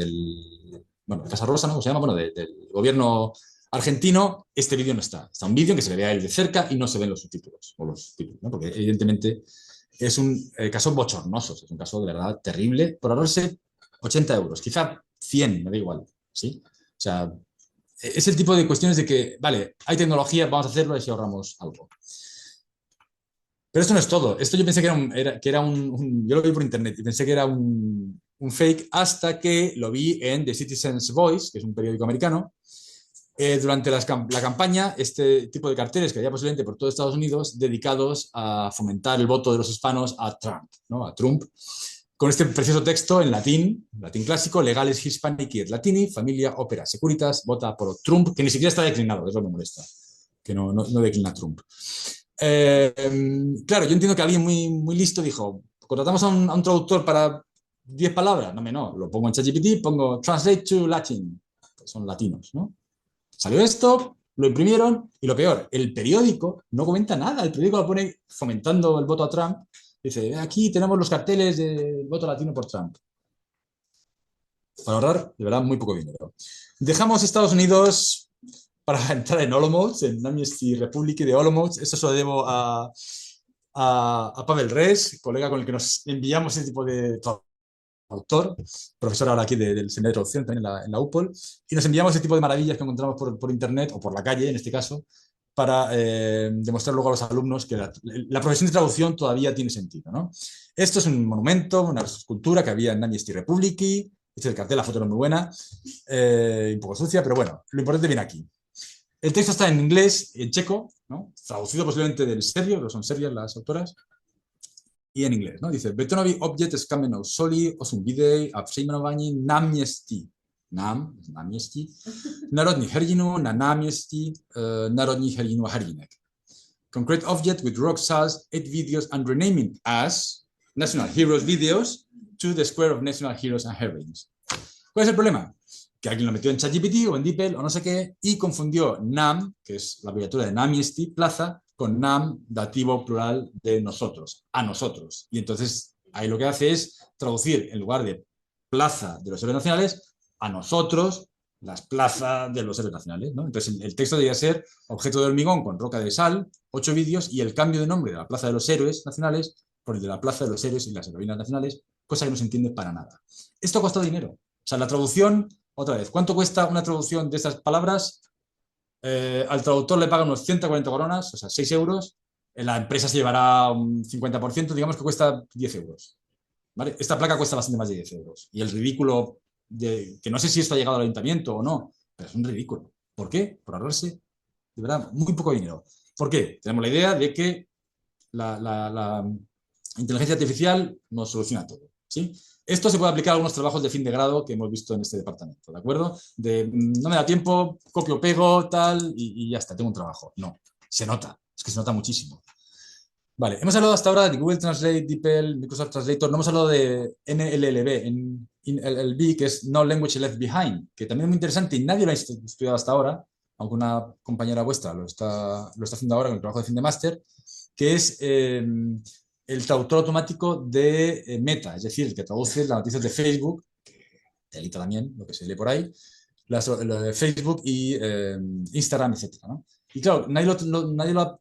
bueno, Casa Rosa, ¿no? ¿Cómo se llama? Bueno, del gobierno argentino, este vídeo no está. Está un vídeo en que se le ve a él de cerca y no se ven los subtítulos, o los títulos, ¿no? Porque evidentemente es un caso bochornoso, es un caso de verdad terrible, por ahorrarse 80 euros, quizá 100, me da igual, ¿sí? O sea, es el tipo de cuestiones de que, vale, hay tecnología, vamos a hacerlo y si ahorramos algo. Pero esto no es todo. Esto yo pensé que era yo lo vi por internet y pensé que era un fake hasta que lo vi en The Citizen's Voice, que es un periódico americano. Durante la campaña, este tipo de carteles que había posiblemente por todo Estados Unidos dedicados a fomentar el voto de los hispanos a Trump, ¿no? A Trump, con este precioso texto en latín clásico, legales hispanic et latini, familia opera securitas, vota por Trump, que ni siquiera está declinado, eso me molesta, que no declina Trump. Claro, yo entiendo que alguien muy, muy listo dijo, contratamos a un traductor para 10 palabras, no, lo pongo en ChatGPT, pongo translate to Latin, pues son latinos, ¿no? Salió esto, lo imprimieron y lo peor, el periódico no comenta nada. El periódico lo pone fomentando el voto a Trump. Dice, aquí tenemos los carteles del voto latino por Trump. Para ahorrar, de verdad, muy poco dinero. Dejamos Estados Unidos para entrar en Olomouc, en Amnesty Republic de Olomouc. Esto se lo debo a Pavel Res, colega con el que nos enviamos ese tipo de autor, profesor ahora aquí del Seminario de Traducción, también en la UPOL, y nos enviamos ese tipo de maravillas que encontramos por internet, o por la calle en este caso, para demostrar luego a los alumnos que la profesión de traducción todavía tiene sentido, ¿no? Esto es un monumento, una escultura que había en Amnesty Republic, Este es el cartel, la foto no es muy buena, un poco sucia, pero bueno, lo importante viene aquí. El texto está en inglés, en checo, ¿no? Traducido posiblemente del serbio, que son serbias las autoras, y en inglés, ¿no? Dice, Betonovi object es kameno soli, osum videi, a pseimenovani namiesti. Namiesti. Narodni herdinu, na namiesti, narodni herdinu herdinek. Concrete object with rock size, 8 videos, and renaming as National Heroes Videos to the Square of National Heroes and Heroines. ¿Cuál es el problema? Que alguien lo metió en ChatGPT o en DeepL o no sé qué y confundió NAM, que es la abreviatura de Namiesti, plaza, con NAM, dativo plural de nosotros, a nosotros. Y entonces ahí lo que hace es traducir en lugar de plaza de los héroes nacionales, a nosotros, las plazas de los héroes nacionales, ¿no? Entonces el texto debería ser objeto de hormigón con roca de sal, 8 vídeos y el cambio de nombre de la plaza de los héroes nacionales por el de la plaza de los héroes y las heroínas nacionales, cosa que no se entiende para nada. Esto ha costado dinero. O sea, la traducción, otra vez, ¿cuánto cuesta una traducción de estas palabras? Al traductor le pagan unos 140 coronas, o sea, 6 euros. La empresa se llevará un 50%, digamos que cuesta 10 euros. ¿Vale? Esta placa cuesta bastante más de 10 euros. Y el ridículo, que no sé si esto ha llegado al ayuntamiento o no, pero es un ridículo. ¿Por qué? Por ahorrarse, de verdad, muy poco dinero. ¿Por qué? Tenemos la idea de que la inteligencia artificial nos soluciona todo, ¿sí? Esto se puede aplicar a algunos trabajos de fin de grado que hemos visto en este departamento, ¿de acuerdo? No me da tiempo, copio, pego, tal, y ya está, tengo un trabajo. No, se nota, es que se nota muchísimo. Vale, hemos hablado hasta ahora de Google Translate, DeepL, Microsoft Translator, no hemos hablado de NLLB, NLLB, que es No Language Left Behind, que también es muy interesante y nadie lo ha estudiado hasta ahora, aunque una compañera vuestra lo está haciendo ahora con el trabajo de fin de máster, que es el traductor automático de Meta, es decir, el que traduce las noticias de Facebook, que edita también lo que se lee por ahí, lo de Facebook y Instagram, etc. ¿no? Y claro, nadie lo ha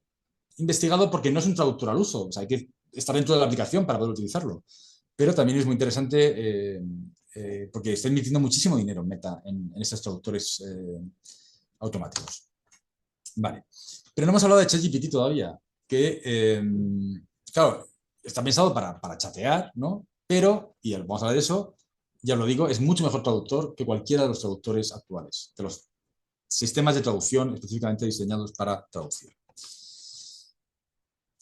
investigado porque no es un traductor al uso, o sea, hay que estar dentro de la aplicación para poder utilizarlo. Pero también es muy interesante porque está invirtiendo muchísimo dinero Meta en estos traductores automáticos. Vale, pero no hemos hablado de ChatGPT todavía, que, claro, está pensado para chatear, ¿no? Pero, y vamos a hablar de eso, ya os lo digo, es mucho mejor traductor que cualquiera de los traductores actuales, de los sistemas de traducción específicamente diseñados para traducir.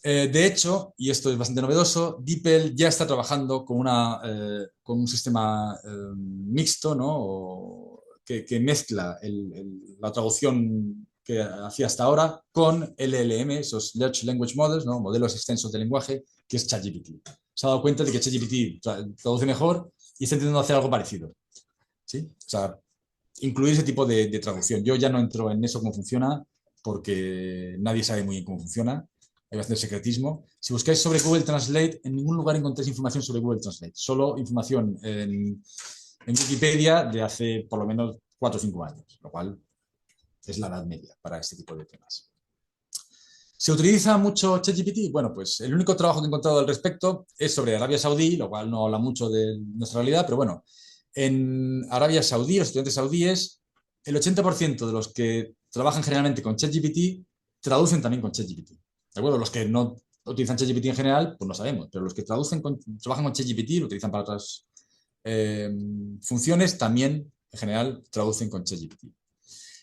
De hecho, y esto es bastante novedoso, DeepL ya está trabajando con un sistema mixto, ¿no? Que mezcla la traducción que hacía hasta ahora con LLM, esos Large Language Models, ¿no? Modelos extensos de lenguaje, que es ChatGPT. Se ha dado cuenta de que ChatGPT traduce mejor y está intentando hacer algo parecido, ¿sí? O sea, incluir ese tipo de traducción. Yo ya no entro en eso cómo funciona, porque nadie sabe muy bien cómo funciona. Hay bastante secretismo. Si buscáis sobre Google Translate, en ningún lugar encontréis información sobre Google Translate. Solo información en Wikipedia de hace por lo menos 4 o 5 años, lo cual es la edad media para este tipo de temas. ¿Se utiliza mucho ChatGPT? Bueno, pues el único trabajo que he encontrado al respecto es sobre Arabia Saudí, lo cual no habla mucho de nuestra realidad, pero bueno, en Arabia Saudí, los estudiantes saudíes, el 80% de los que trabajan generalmente con ChatGPT traducen también con ChatGPT. ¿De acuerdo? Los que no utilizan ChatGPT en general, pues no sabemos, pero los que trabajan con ChatGPT, lo utilizan para otras funciones, también en general traducen con ChatGPT.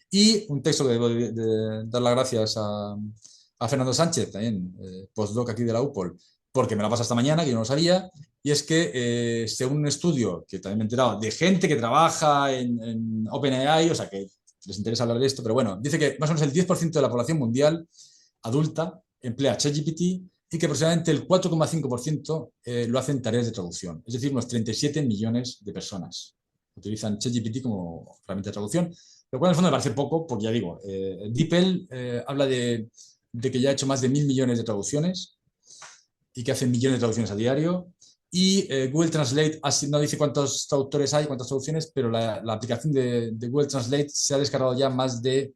Y un texto que debo de dar las gracias a Fernando Sánchez, también postdoc aquí de la UPOL, porque me la pasa esta mañana, que yo no lo sabía, y es que según un estudio que también me he enterado de gente que trabaja en OpenAI, o sea que les interesa hablar de esto, pero bueno, dice que más o menos el 10% de la población mundial adulta emplea ChatGPT y que aproximadamente el 4,5% lo hacen tareas de traducción, es decir, unos 37 millones de personas utilizan ChatGPT como herramienta de traducción, lo cual en el fondo me parece poco, porque ya digo, DeepL habla de que ya ha hecho más de 1.000 millones de traducciones y que hace millones de traducciones a diario. Y Google Translate no dice cuántos traductores hay, cuántas traducciones, pero la aplicación de Google Translate se ha descargado ya más de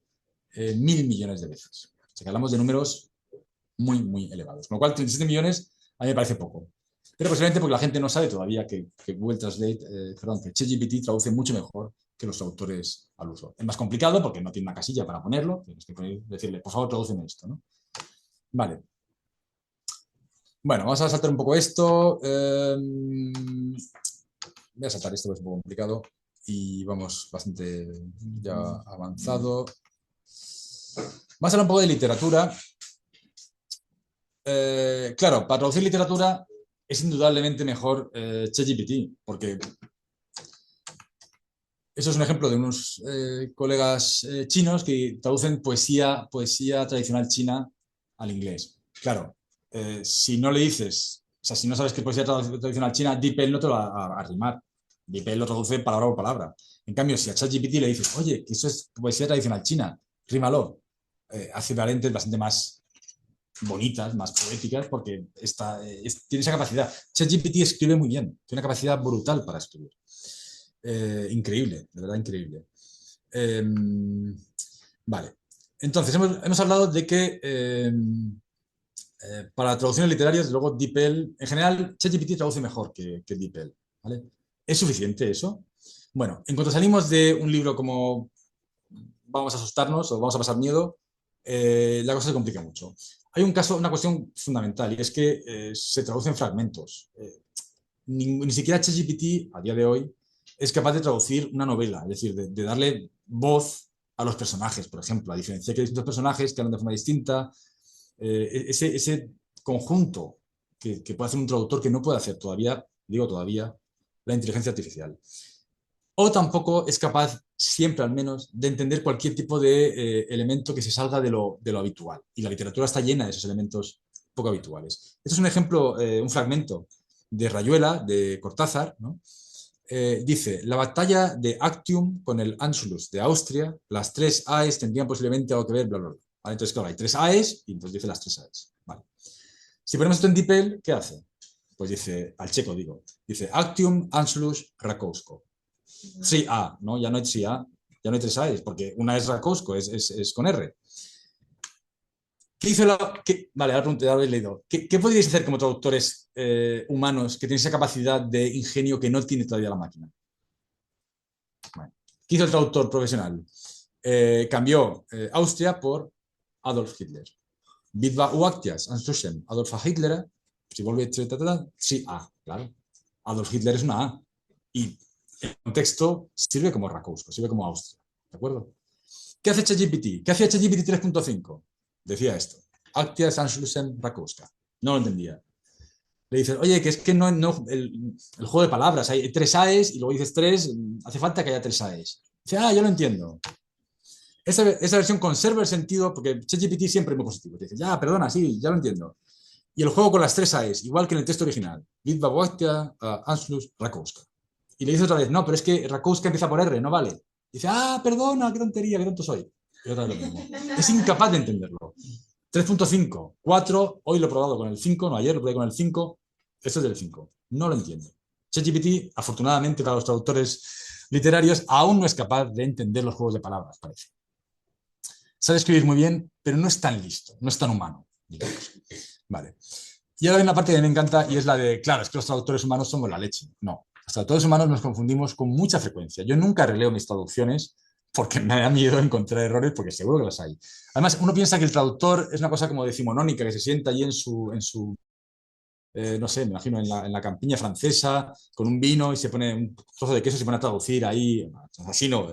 1.000 millones de veces. O sea que hablamos de números muy, muy elevados. Con lo cual, 37 millones a mí me parece poco. Pero posiblemente porque la gente no sabe todavía que Google Translate, que ChatGPT traduce mucho mejor que los traductores al uso. Es más complicado porque no tiene una casilla para ponerlo, tienes que decirle, por favor, tradúceme esto, ¿no? Vale. Bueno, vamos a saltar un poco esto. voy a saltar esto, que es un poco complicado y vamos bastante ya avanzado. Vamos a hablar un poco de literatura. Claro, para traducir literatura es indudablemente mejor ChatGPT, porque eso es un ejemplo de unos colegas chinos que traducen poesía tradicional china al inglés. Claro, si no le dices, o sea, si no sabes qué poesía tradicional china, DeepL no te lo va a rimar. DeepL lo traduce palabra por palabra. En cambio, si a ChatGPT le dices, oye, que eso es poesía tradicional china, rímalo, hace variantes bastante más bonitas, más poéticas, porque tiene esa capacidad. ChatGPT escribe muy bien, tiene una capacidad brutal para escribir. Increíble, de verdad increíble. Vale, entonces hemos hablado de que para traducciones literarias, luego DeepL, en general, ChatGPT traduce mejor que DeepL, ¿vale? ¿Es suficiente eso? Bueno, en cuanto salimos de un libro como vamos a asustarnos o vamos a pasar miedo, la cosa se complica mucho. Hay una cuestión fundamental, y es que se traducen fragmentos. Ni siquiera ChatGPT, a día de hoy, es capaz de traducir una novela, es decir, de darle voz a los personajes, por ejemplo, a diferencia que hay distintos personajes que hablan de forma distinta, ese conjunto que puede hacer un traductor que no puede hacer todavía, digo todavía, la inteligencia artificial. O tampoco es capaz, siempre al menos, de entender cualquier tipo de elemento que se salga de lo habitual. Y la literatura está llena de esos elementos poco habituales. Este es un ejemplo, un fragmento de Rayuela, de Cortázar, ¿no? Dice, la batalla de Actium con el Anschluss de Austria, las tres AES tendrían posiblemente algo que ver, bla, bla, bla. ¿Vale? Entonces, claro, hay tres AES y entonces dice las tres AES. Vale. Si ponemos esto en DeepL, ¿qué hace? Pues dice, al checo digo, dice Actium, Anschluss, Rakowsko. 3A, ¿no? Ya no hay 3A, ya no hay 3A, porque una es Rakowsko, es con R. ¿Qué hizo vale, ahora pregunté, ahora habéis leído. ¿Qué podríais hacer como traductores humanos que tienen esa capacidad de ingenio que no tiene todavía la máquina? Bueno, ¿qué hizo el traductor profesional? Cambió Austria por Adolf Hitler. Bitwa uactias, Anstuschen, Adolf Hitler, si vuelve, sí, A, claro. Adolf Hitler es una A. Y el contexto sirve como Rakowsko, sirve como Austria. ¿De acuerdo? ¿Qué hace ChatGPT? ¿Qué hacía ChatGPT 3.5? Decía esto. Actias Anschlussen Rakowska. No lo entendía. Le dices, oye, que es que el juego de palabras, hay tres AES y luego dices tres, hace falta que haya tres AES. Dice, yo lo entiendo. Esa versión conserva el sentido porque ChatGPT siempre es muy positivo. Te dice, ya, perdona, sí, ya lo entiendo. Y el juego con las tres AES, igual que en el texto original. Bitwa Wojtka, Anschluss, Rakowska. Y le dice otra vez, no, pero es que Rakowska empieza por R, no vale. Dice, perdona, qué tontería, qué tonto soy. Y otra vez lo mismo. Es incapaz de entenderlo. 3.5, 4, hoy lo he probado con el 5, no ayer lo probé con el 5, esto es del 5, no lo entiendo. ChatGPT, afortunadamente para los traductores literarios, aún no es capaz de entender los juegos de palabras, parece. Sabe escribir muy bien, pero no es tan listo, no es tan humano, digamos. Vale. Y ahora hay una parte que me encanta y es la de, claro, es que los traductores humanos somos la leche. No, los traductores humanos nos confundimos con mucha frecuencia. Yo nunca releo mis traducciones porque me da miedo encontrar errores, porque seguro que los hay. Además, uno piensa que el traductor es una cosa como decimonónica, que se sienta allí en su no sé, me imagino en la campiña francesa, con un vino y se pone un trozo de queso y se pone a traducir ahí, así no,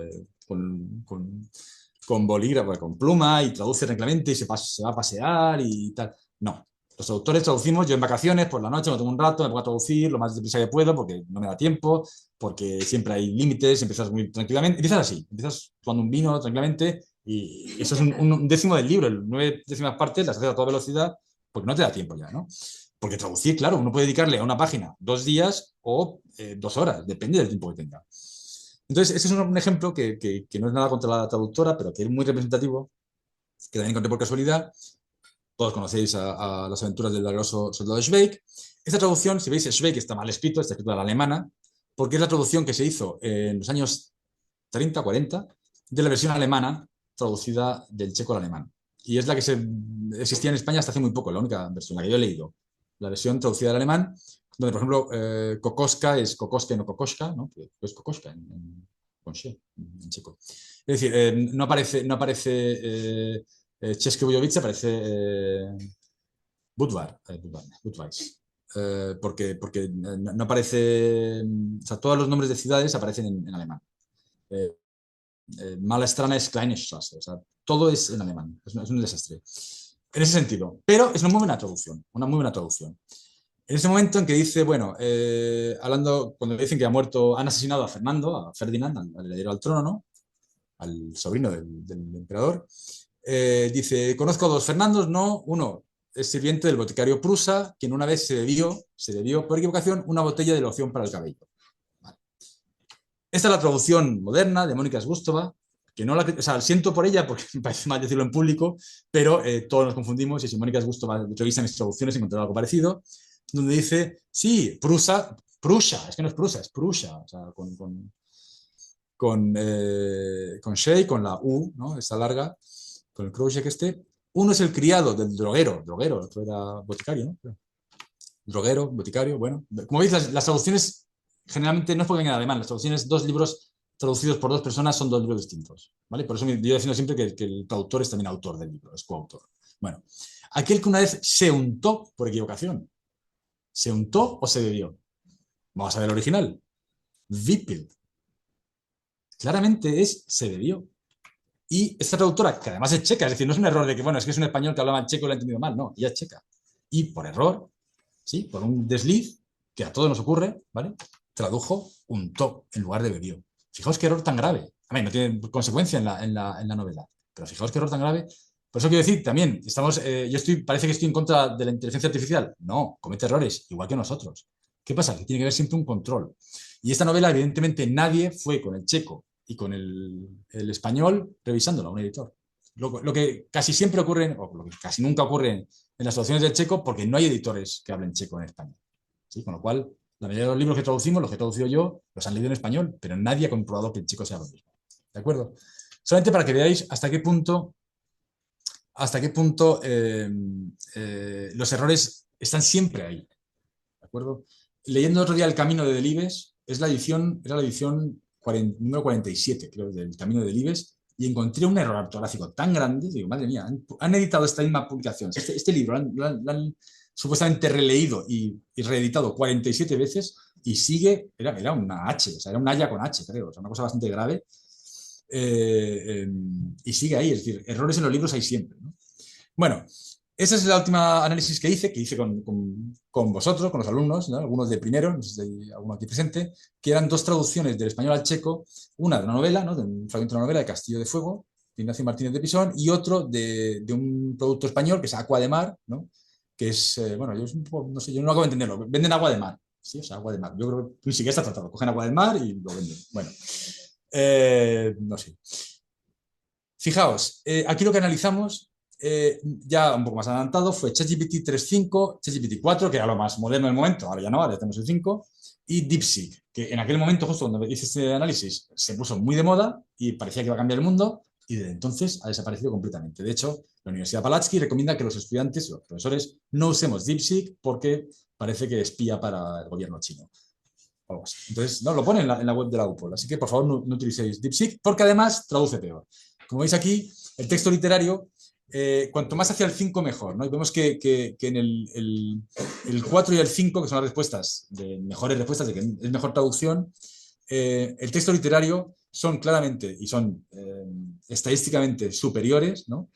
con bolígrafo, con pluma y traduce tranquilamente y se va a pasear y tal. No, los traductores traducimos, yo en vacaciones, por la noche me tomo un rato, me pongo a traducir lo más deprisa que puedo porque no me da tiempo, porque siempre hay límites, empiezas muy tranquilamente, empiezas así, empiezas tomando un vino tranquilamente y eso es un décimo del libro, el 9 décimas partes las haces a toda velocidad porque no te da tiempo ya, ¿no? Porque traducir, claro, uno puede dedicarle a una página 2 días o 2 horas, depende del tiempo que tenga. Entonces, ese es un ejemplo que no es nada contra la traductora, pero que es muy representativo, que también encontré por casualidad. Todos conocéis a las aventuras del valeroso soldado Schweik. Esta traducción, si veis, Schweik está mal escrito, está escrito a la alemana, porque es la traducción que se hizo en los años 30, 40, de la versión alemana traducida del checo al alemán. Y es la que existía en España hasta hace muy poco, la única versión, la que yo he leído. La versión traducida al alemán, donde, por ejemplo, Kokoska es Kokoska y no Kokoska, ¿no? Que es Kokoska con she, en checo. Es decir, no aparece České Budějovice, aparece Budvar, Budweis. porque no aparece, o sea, todos los nombres de ciudades aparecen en alemán. Mallestrana es Kleine Straße, o sea, todo es en alemán, es un desastre. En ese sentido, pero es una muy buena traducción, una muy buena traducción. En ese momento en que dice, bueno, hablando, cuando le dicen que ha muerto, han asesinado a Fernando, a Ferdinand, al heredero al trono, ¿no? Al sobrino del emperador, dice, conozco a dos Fernandos, no, uno es sirviente del boticario Prusa, quien una vez se debió por equivocación una botella de loción para el cabello. Vale. Esta es la traducción moderna de Mónica Sgustova, que no la, o sea, siento por ella porque me parece mal decirlo en público, pero todos nos confundimos y si Mónica Sgustova revisa mis traducciones encontrará algo parecido, donde dice, sí, Prusa, es que no es Prusa, es Prussia, o sea, con Shea, con la U, ¿no? Esta larga, con el crochet que esté. Uno es el criado del droguero, otro era boticario, ¿no? Droguero, boticario, bueno. Como veis, las traducciones generalmente no es porque vengan en alemán, las traducciones, dos libros traducidos por dos personas son dos libros distintos, ¿vale? Por eso yo defiendo siempre que el traductor es también autor del libro, es coautor. Bueno, aquel que una vez se untó por equivocación, ¿se untó o se bebió? Vamos a ver el original. Wippelt. Claramente se bebió. Y esta traductora, que además es checa, es decir, no es un error de que, bueno, es que es un español que hablaba en checo y lo ha entendido mal, no, ella es checa. Y por error, ¿sí? Por un desliz, que a todos nos ocurre, ¿vale? Tradujo untó en lugar de bebió. Fijaos qué error tan grave. A ver, no tiene consecuencia en la novela, pero fijaos qué error tan grave. Por eso quiero decir, también, parece que estoy en contra de la inteligencia artificial. No, comete errores, igual que nosotros. ¿Qué pasa? Que tiene que haber siempre un control. Y esta novela, evidentemente, nadie fue con el checo y con el español revisándolo, un editor. Lo que casi siempre ocurre, o lo que casi nunca ocurre en las traducciones del checo, porque no hay editores que hablen checo en España. ¿Sí? Con lo cual, la mayoría de los libros que traducimos, los que he traducido yo, los han leído en español, pero nadie ha comprobado que el checo sea lo mismo. ¿De acuerdo? Solamente para que veáis hasta qué punto los errores están siempre ahí. ¿De acuerdo? Leyendo otro día El Camino de Delibes, era la edición número 47, creo, del Camino de Delibes, y encontré un error ortográfico tan grande, digo, madre mía, han editado esta misma publicación, este libro lo han supuestamente releído y reeditado 47 veces y sigue, era una H, o sea, era una haya con H, creo, o sea, una cosa bastante grave, y sigue ahí, es decir, errores en los libros hay siempre, ¿no? Bueno, esa es la última análisis que hice con vosotros, con los alumnos, ¿no? Algunos de primero, no sé si hay alguno aquí presente, que eran dos traducciones del español al checo, una de una novela, ¿no? De un fragmento de una novela de Castillo de Fuego, de Ignacio Martínez de Pisón, y otro de un producto español que es Aqua de Mar, ¿no? Que es, bueno, no sé, yo no acabo de entenderlo, venden agua de mar, ¿sí? O sea, agua de mar. Yo creo que ni siquiera está tratado, cogen agua del mar y lo venden. Bueno, no sé. Fijaos, aquí lo que analizamos, ya un poco más adelantado, fue ChatGPT 3.5, ChatGPT 4, que era lo más moderno del momento, ahora ya no, ahora tenemos el 5, y DeepSeek, que en aquel momento, justo cuando hice este análisis, se puso muy de moda y parecía que iba a cambiar el mundo, y desde entonces ha desaparecido completamente. De hecho, la Universidad Palatsky recomienda que los estudiantes, los profesores, no usemos DeepSeek porque parece que espía para el gobierno chino. Entonces, no, lo pone en la web de la UPOL, así que por favor no utilicéis DeepSeek, porque además traduce peor. Como veis aquí, el texto literario, cuanto más hacia el 5 mejor, ¿no? Y vemos que en el 4 y el 5, que son las respuestas, mejores respuestas, de que es mejor traducción, el texto literario son claramente y son estadísticamente superiores, ¿no?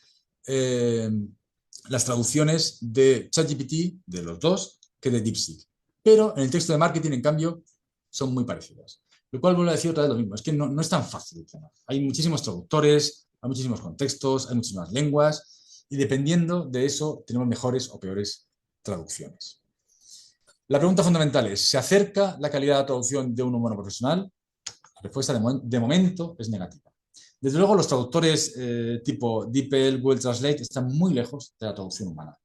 Las traducciones de ChatGPT, de los dos, que de DeepSeek. Pero en el texto de marketing, en cambio, son muy parecidas. Lo cual vuelvo a decir otra vez lo mismo, es que no es tan fácil. Hay muchísimos traductores, hay muchísimos contextos, hay muchísimas lenguas, y dependiendo de eso tenemos mejores o peores traducciones. La pregunta fundamental es, ¿se acerca la calidad de la traducción de un humano profesional? La respuesta de momento es negativa. Desde luego los traductores tipo DeepL, Google Translate están muy lejos de la traducción humana.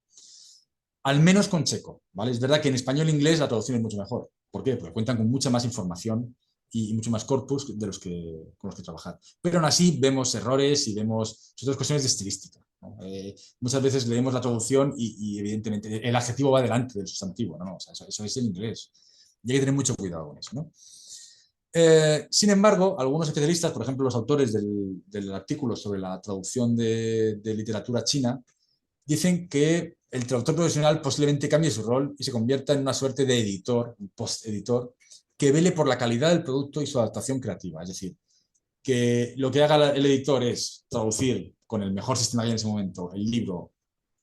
Al menos con checo, ¿vale? Es verdad que en español e inglés la traducción es mucho mejor. ¿Por qué? Porque cuentan con mucha más información y mucho más corpus con los que trabajar. Pero aún así vemos errores y vemos otras cuestiones de estilística, ¿no? Muchas veces leemos la traducción y evidentemente el adjetivo va delante del sustantivo, ¿no? O sea, eso es en inglés. Y hay que tener mucho cuidado con eso, ¿no? Sin embargo, algunos especialistas, por ejemplo, los autores del artículo sobre la traducción de literatura china, dicen que el traductor profesional posiblemente cambie su rol y se convierta en una suerte de editor, un post-editor, que vele por la calidad del producto y su adaptación creativa. Es decir, que lo que haga el editor es traducir con el mejor sistema que hay en ese momento el libro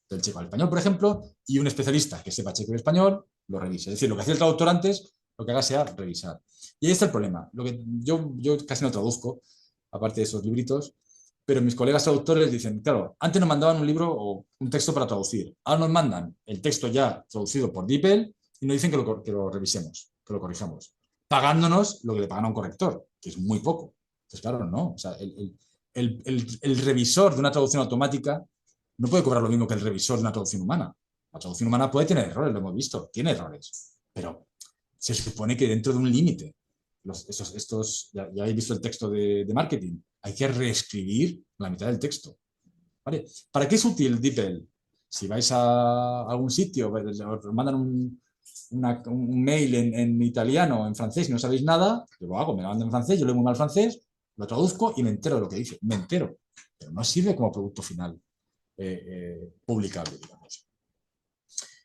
del checo al español, por ejemplo, y un especialista que sepa checo y español lo revise. Es decir, lo que hacía el traductor antes, lo que haga sea revisar. Y ahí está el problema. Lo que yo casi no traduzco, aparte de esos libritos, pero mis colegas traductores dicen, claro, antes nos mandaban un libro o un texto para traducir. Ahora nos mandan el texto ya traducido por DeepL y nos dicen que lo revisemos, que lo corrijamos, pagándonos lo que le pagan a un corrector, que es muy poco. Entonces, claro, no. O sea, el revisor de una traducción automática no puede cobrar lo mismo que el revisor de una traducción humana. La traducción humana puede tener errores, lo hemos visto, tiene errores, pero se supone que dentro de un límite. Ya habéis visto el texto de marketing, hay que reescribir la mitad del texto. ¿Vale? ¿Para qué es útil DeepL? Si vais a algún sitio, os mandan un mail en italiano o en francés y no sabéis nada, yo lo hago, me lo mandan en francés, yo leo muy mal francés, lo traduzco y me entero de lo que dice, me entero, pero no sirve como producto final publicable, digamos.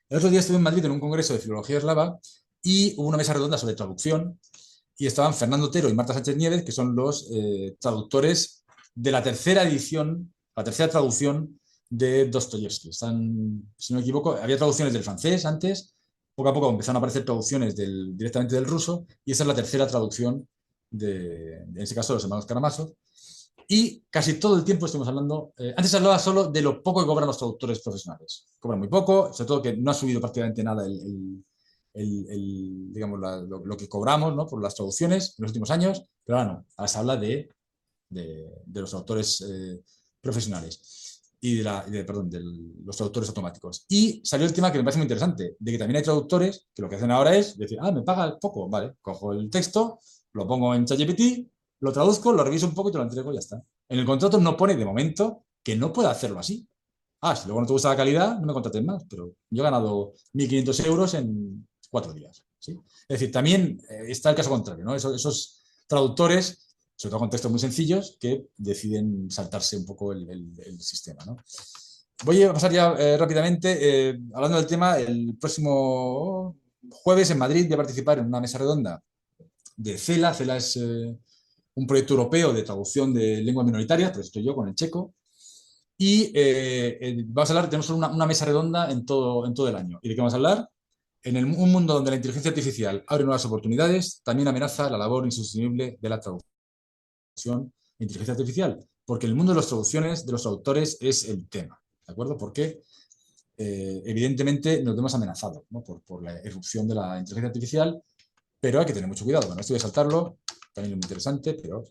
El otro día estuve en Madrid en un congreso de filología eslava y hubo una mesa redonda sobre traducción y estaban Fernando Otero y Marta Sánchez Nieves, que son los traductores de la tercera edición, la tercera traducción de Dostoyevsky. Están, si no me equivoco, había traducciones del francés antes, poco a poco empezaron a aparecer traducciones directamente del ruso y esa es la tercera traducción en este caso, de los hermanos Karamazov. Y casi todo el tiempo estuvimos hablando, antes hablaba solo de lo poco que cobran los traductores profesionales. Cobran muy poco, sobre todo que no ha subido prácticamente nada digamos, lo que cobramos, ¿no?, por las traducciones en los últimos años, pero ahora no, ahora se habla de los traductores profesionales y perdón, de los traductores automáticos. Y salió el tema que me parece muy interesante, de que también hay traductores que lo que hacen ahora es decir, me paga poco, vale, cojo el texto, lo pongo en ChatGPT, lo traduzco, lo reviso un poco y te lo entrego y ya está. En el contrato no pone de momento que no pueda hacerlo así. Si luego no te gusta la calidad, no me contrates más, pero yo he ganado 1.500 euros en 4 días. ¿Sí? Es decir, también está el caso contrario, ¿no? Esos traductores, sobre todo con textos muy sencillos, que deciden saltarse un poco el sistema, ¿no? Voy a pasar ya rápidamente, hablando del tema, el próximo jueves en Madrid voy a participar en una mesa redonda de CELA. CELA es un proyecto europeo de traducción de lenguas minoritarias, pues estoy yo con el checo. Y vamos a hablar, tenemos una mesa redonda en todo el año. ¿Y de qué vamos a hablar? Un mundo donde la inteligencia artificial abre nuevas oportunidades, también amenaza la labor insostenible de la traducción e inteligencia artificial, porque el mundo de las traducciones, de los traductores, es el tema, ¿de acuerdo? Porque evidentemente nos vemos amenazados, ¿no?, por la irrupción de la inteligencia artificial, pero hay que tener mucho cuidado. Bueno, esto voy a saltarlo, también es muy interesante, pero...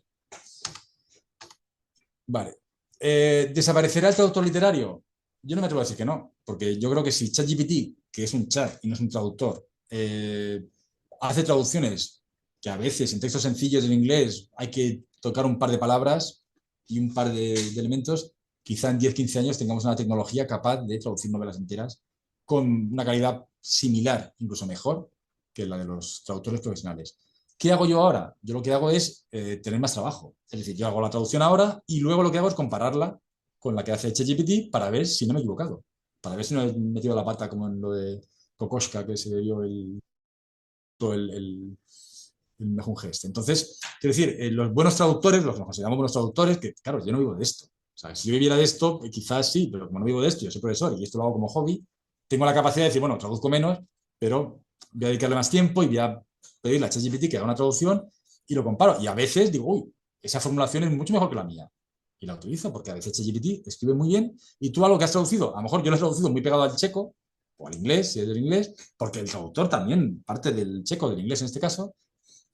Vale. ¿Desaparecerá el traductor literario? Yo no me atrevo a decir que no, porque yo creo que si ChatGPT, que es un chat y no es un traductor, hace traducciones que a veces en textos sencillos en inglés hay que tocar un par de palabras y un par de elementos, quizá en 10-15 años tengamos una tecnología capaz de traducir novelas enteras con una calidad similar, incluso mejor, que la de los traductores profesionales. ¿Qué hago yo ahora? Yo lo que hago es tener más trabajo. Es decir, yo hago la traducción ahora y luego lo que hago es compararla con la que hace ChatGPT para ver si no me he equivocado, para ver si no he metido la pata como en lo de Kokoschka, que se dio el mejunje este. Entonces, quiero decir, los buenos traductores, los que nos consideramos buenos traductores, que claro, yo no vivo de esto. O sea, si yo viviera de esto, quizás sí, pero como no vivo de esto, yo soy profesor y esto lo hago como hobby, tengo la capacidad de decir, bueno, traduzco menos, pero voy a dedicarle más tiempo y voy a pedirle a ChatGPT que haga una traducción y lo comparo. Y a veces digo, uy, esa formulación es mucho mejor que la mía. Y la utilizo porque a veces ChatGPT escribe muy bien y tú algo que has traducido, a lo mejor yo lo he traducido muy pegado al checo o al inglés, si es del inglés, porque el traductor también parte del checo, del inglés en este caso.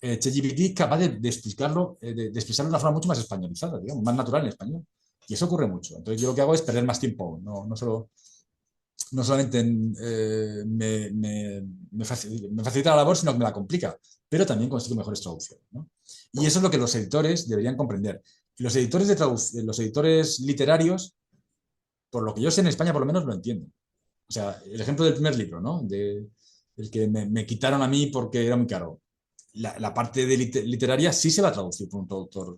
ChatGPT es capaz de explicarlo, de expresarlo de una forma mucho más españolizada, digamos, más natural en español. Y eso ocurre mucho. Entonces yo lo que hago es perder más tiempo, no solamente me facilita la labor, sino que me la complica, pero también consigo mejores traducciones, ¿no? Y eso es lo que los editores deberían comprender. Y los editores los editores literarios, por lo que yo sé en España por lo menos lo entienden. O sea, el ejemplo del primer libro, ¿no? El que me quitaron a mí porque era muy caro. La parte de literaria sí se va a traducir por un traductor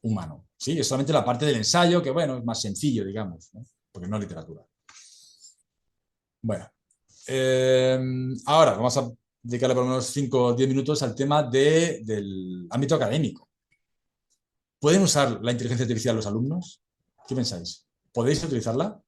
humano. Sí, es solamente la parte del ensayo, que bueno, es más sencillo, digamos, ¿no?, porque no es literatura. Bueno, ahora vamos a dedicarle por unos 5 o 10 minutos al tema del ámbito académico. ¿Pueden usar la inteligencia artificial los alumnos? ¿Qué pensáis? ¿Podéis utilizarla?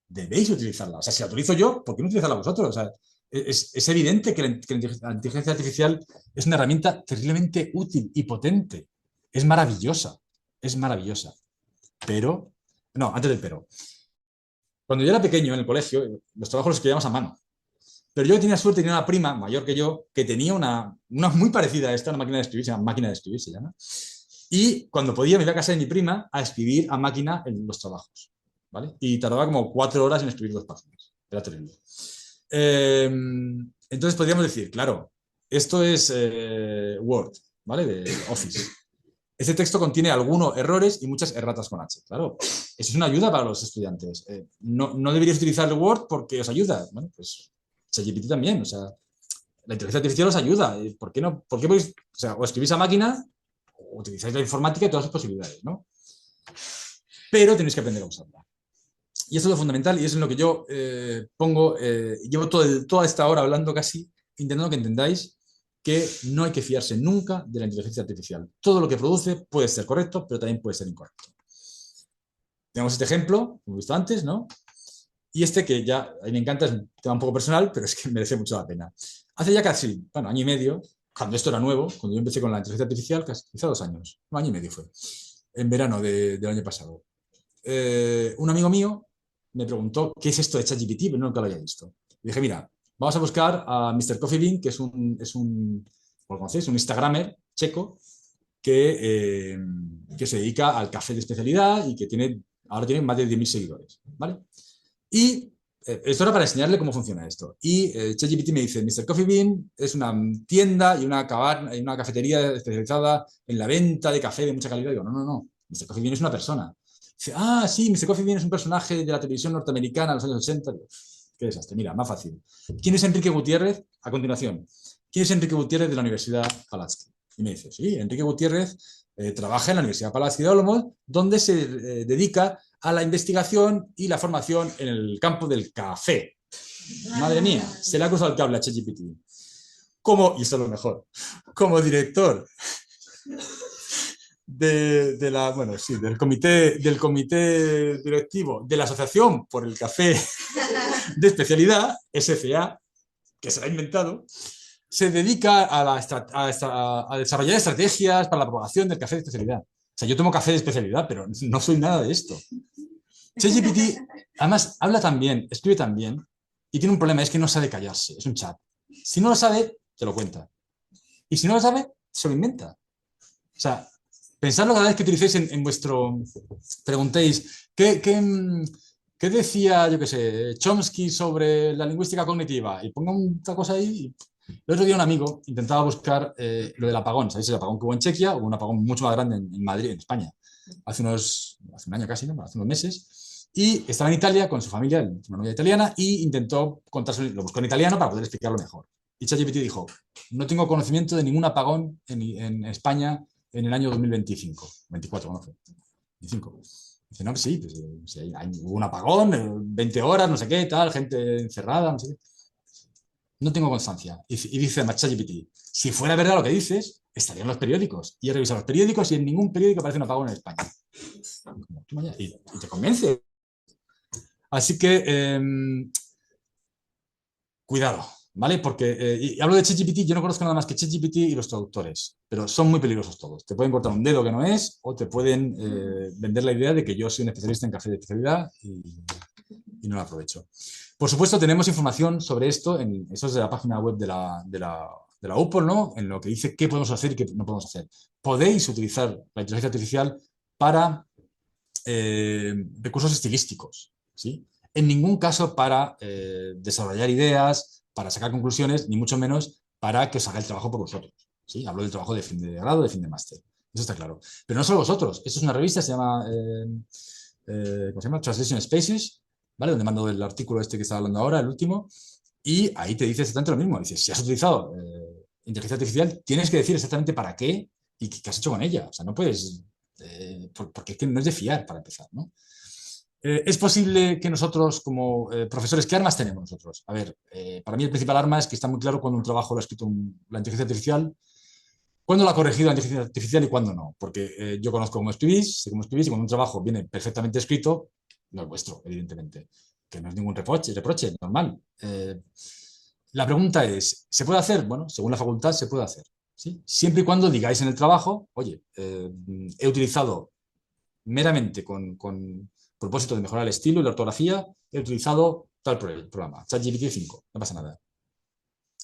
Debéis utilizarla. O sea, si la utilizo yo, ¿por qué no utilizarla vosotros? O sea, es evidente que la inteligencia artificial es una herramienta terriblemente útil y potente. Es maravillosa. Es maravillosa. Pero, no, antes del pero. Cuando yo era pequeño en el colegio, los trabajos los escribíamos a mano. Pero yo tenía suerte, tenía una prima mayor que yo que tenía una muy parecida a esta, una máquina de escribir, se llama máquina de escribir, se llama. Y cuando podía me iba a casa de mi prima a escribir a máquina en los trabajos. ¿Vale? Y tardaba como 4 horas en escribir 2 páginas. Era terrible. Eh, entonces podríamos decir, claro, esto es Word, ¿vale? De Office. Este texto contiene algunos errores y muchas erratas con H. Claro, eso es una ayuda para los estudiantes. No deberíais utilizar el Word porque os ayuda. Bueno, pues ChatGPT también. O sea, la inteligencia artificial os ayuda. ¿Por qué no? ¿Por qué podéis, o sea, o escribís a máquina o utilizáis la informática y todas sus posibilidades, ¿no? Pero tenéis que aprender a usarla. Y eso es lo fundamental y eso es lo que yo pongo, llevo toda esta hora hablando casi, intentando que entendáis que no hay que fiarse nunca de la inteligencia artificial. Todo lo que produce puede ser correcto, pero también puede ser incorrecto. Tenemos este ejemplo, como he visto antes, ¿no? Y este que ya, a mí me encanta, es un tema un poco personal, pero es que merece mucho la pena. Hace ya casi, bueno, año y medio, cuando esto era nuevo, cuando yo empecé con la inteligencia artificial, casi, quizá 2 años, un año y medio fue, en verano del año pasado. Un amigo mío me preguntó qué es esto de ChatGPT, pero nunca lo había visto. Y dije, mira, vamos a buscar a Mr. Coffee Bean, que ¿lo conocéis? Un Instagramer checo que se dedica al café de especialidad y que ahora tiene más de 10.000 seguidores, ¿vale? Y esto era para enseñarle cómo funciona esto. Y ChatGPT me dice, Mr. Coffee Bean es una tienda y una cafetería especializada en la venta de café de mucha calidad. Y digo, no. Mr. Coffee Bean es una persona. Dice, sí, Mr. Coffee Bean es un personaje de la televisión norteamericana de los años 80. Digo, qué desastre, mira, más fácil. ¿Quién es Enrique Gutiérrez? A continuación, ¿quién es Enrique Gutiérrez de la Universidad Palacio? Y me dice, sí, Enrique Gutiérrez trabaja en la Universidad Palacio de Olmos, donde se dedica a la investigación y la formación en el campo del café. Madre mía, se le ha cruzado el cable a ChatGPT. Y esto es lo mejor, como director del comité directivo de la Asociación por el Café de Especialidad, SCA, que se lo ha inventado, se dedica a desarrollar estrategias para la propagación del café de especialidad. O sea, yo tomo café de especialidad, pero no soy nada de esto. ChatGPT, además, habla tan bien, escribe tan bien, y tiene un problema, es que no sabe callarse, es un chat. Si no lo sabe, te lo cuenta. Y si no lo sabe, se lo inventa. O sea, pensadlo cada vez que utilicéis en vuestro... Preguntéis, ¿qué decía, yo qué sé, Chomsky sobre la lingüística cognitiva? Y ponga una cosa ahí. El otro día un amigo intentaba buscar lo del apagón. ¿Sabéis el apagón que hubo en Chequia? Hubo un apagón mucho más grande en Madrid, en España, hace un año casi, ¿no? Hace unos meses. Y estaba en Italia con su familia, una novia italiana, y intentó contárselo, lo buscó en italiano para poder explicarlo mejor. Y ChatGPT dijo, no tengo conocimiento de ningún apagón en España en el año 2025, 24, ¿no fue? 25. Dice, no, sí, pues, sí, hubo un apagón, 20 horas, no sé qué, tal, gente encerrada, no sé qué. No tengo constancia. Y dice ChatGPT, si fuera verdad lo que dices, estaría en los periódicos. Y he revisado los periódicos y en ningún periódico aparece un apagón en España. Y te convence. Así que, cuidado, ¿vale? Porque, y hablo de ChatGPT, yo no conozco nada más que ChatGPT y los traductores, pero son muy peligrosos todos. Te pueden cortar un dedo que no es, o te pueden vender la idea de que yo soy un especialista en café de especialidad y no lo aprovecho. Por supuesto, tenemos información sobre esto, eso es de la página web de la UPOL, ¿no? En lo que dice qué podemos hacer y qué no podemos hacer. Podéis utilizar la inteligencia artificial para recursos estilísticos, ¿sí? En ningún caso para desarrollar ideas, para sacar conclusiones, ni mucho menos para que os haga el trabajo por vosotros, ¿sí? Hablo del trabajo de fin de grado, de fin de máster. Eso está claro. Pero no solo vosotros. Esto es una revista, ¿cómo se llama? Translation Spaces, ¿vale? Donde mando el artículo este que estaba hablando ahora, el último, y ahí te dice exactamente lo mismo. Dice, si has utilizado inteligencia artificial, tienes que decir exactamente para qué y qué has hecho con ella. O sea, no puedes... porque es que no es de fiar, para empezar, ¿no? ¿Es posible que nosotros, como profesores, qué armas tenemos nosotros? A ver, para mí el principal arma es que está muy claro cuando un trabajo lo ha escrito la inteligencia artificial, cuándo lo ha corregido la inteligencia artificial y cuándo no. Porque yo conozco cómo escribís, sé cómo escribís, y cuando un trabajo viene perfectamente escrito, no es vuestro, evidentemente, que no es ningún reproche normal. La pregunta es, ¿se puede hacer? Bueno, según la facultad se puede hacer, ¿sí? Siempre y cuando digáis en el trabajo, oye, he utilizado meramente con propósito de mejorar el estilo y la ortografía, he utilizado tal programa, ChatGPT 5, no pasa nada.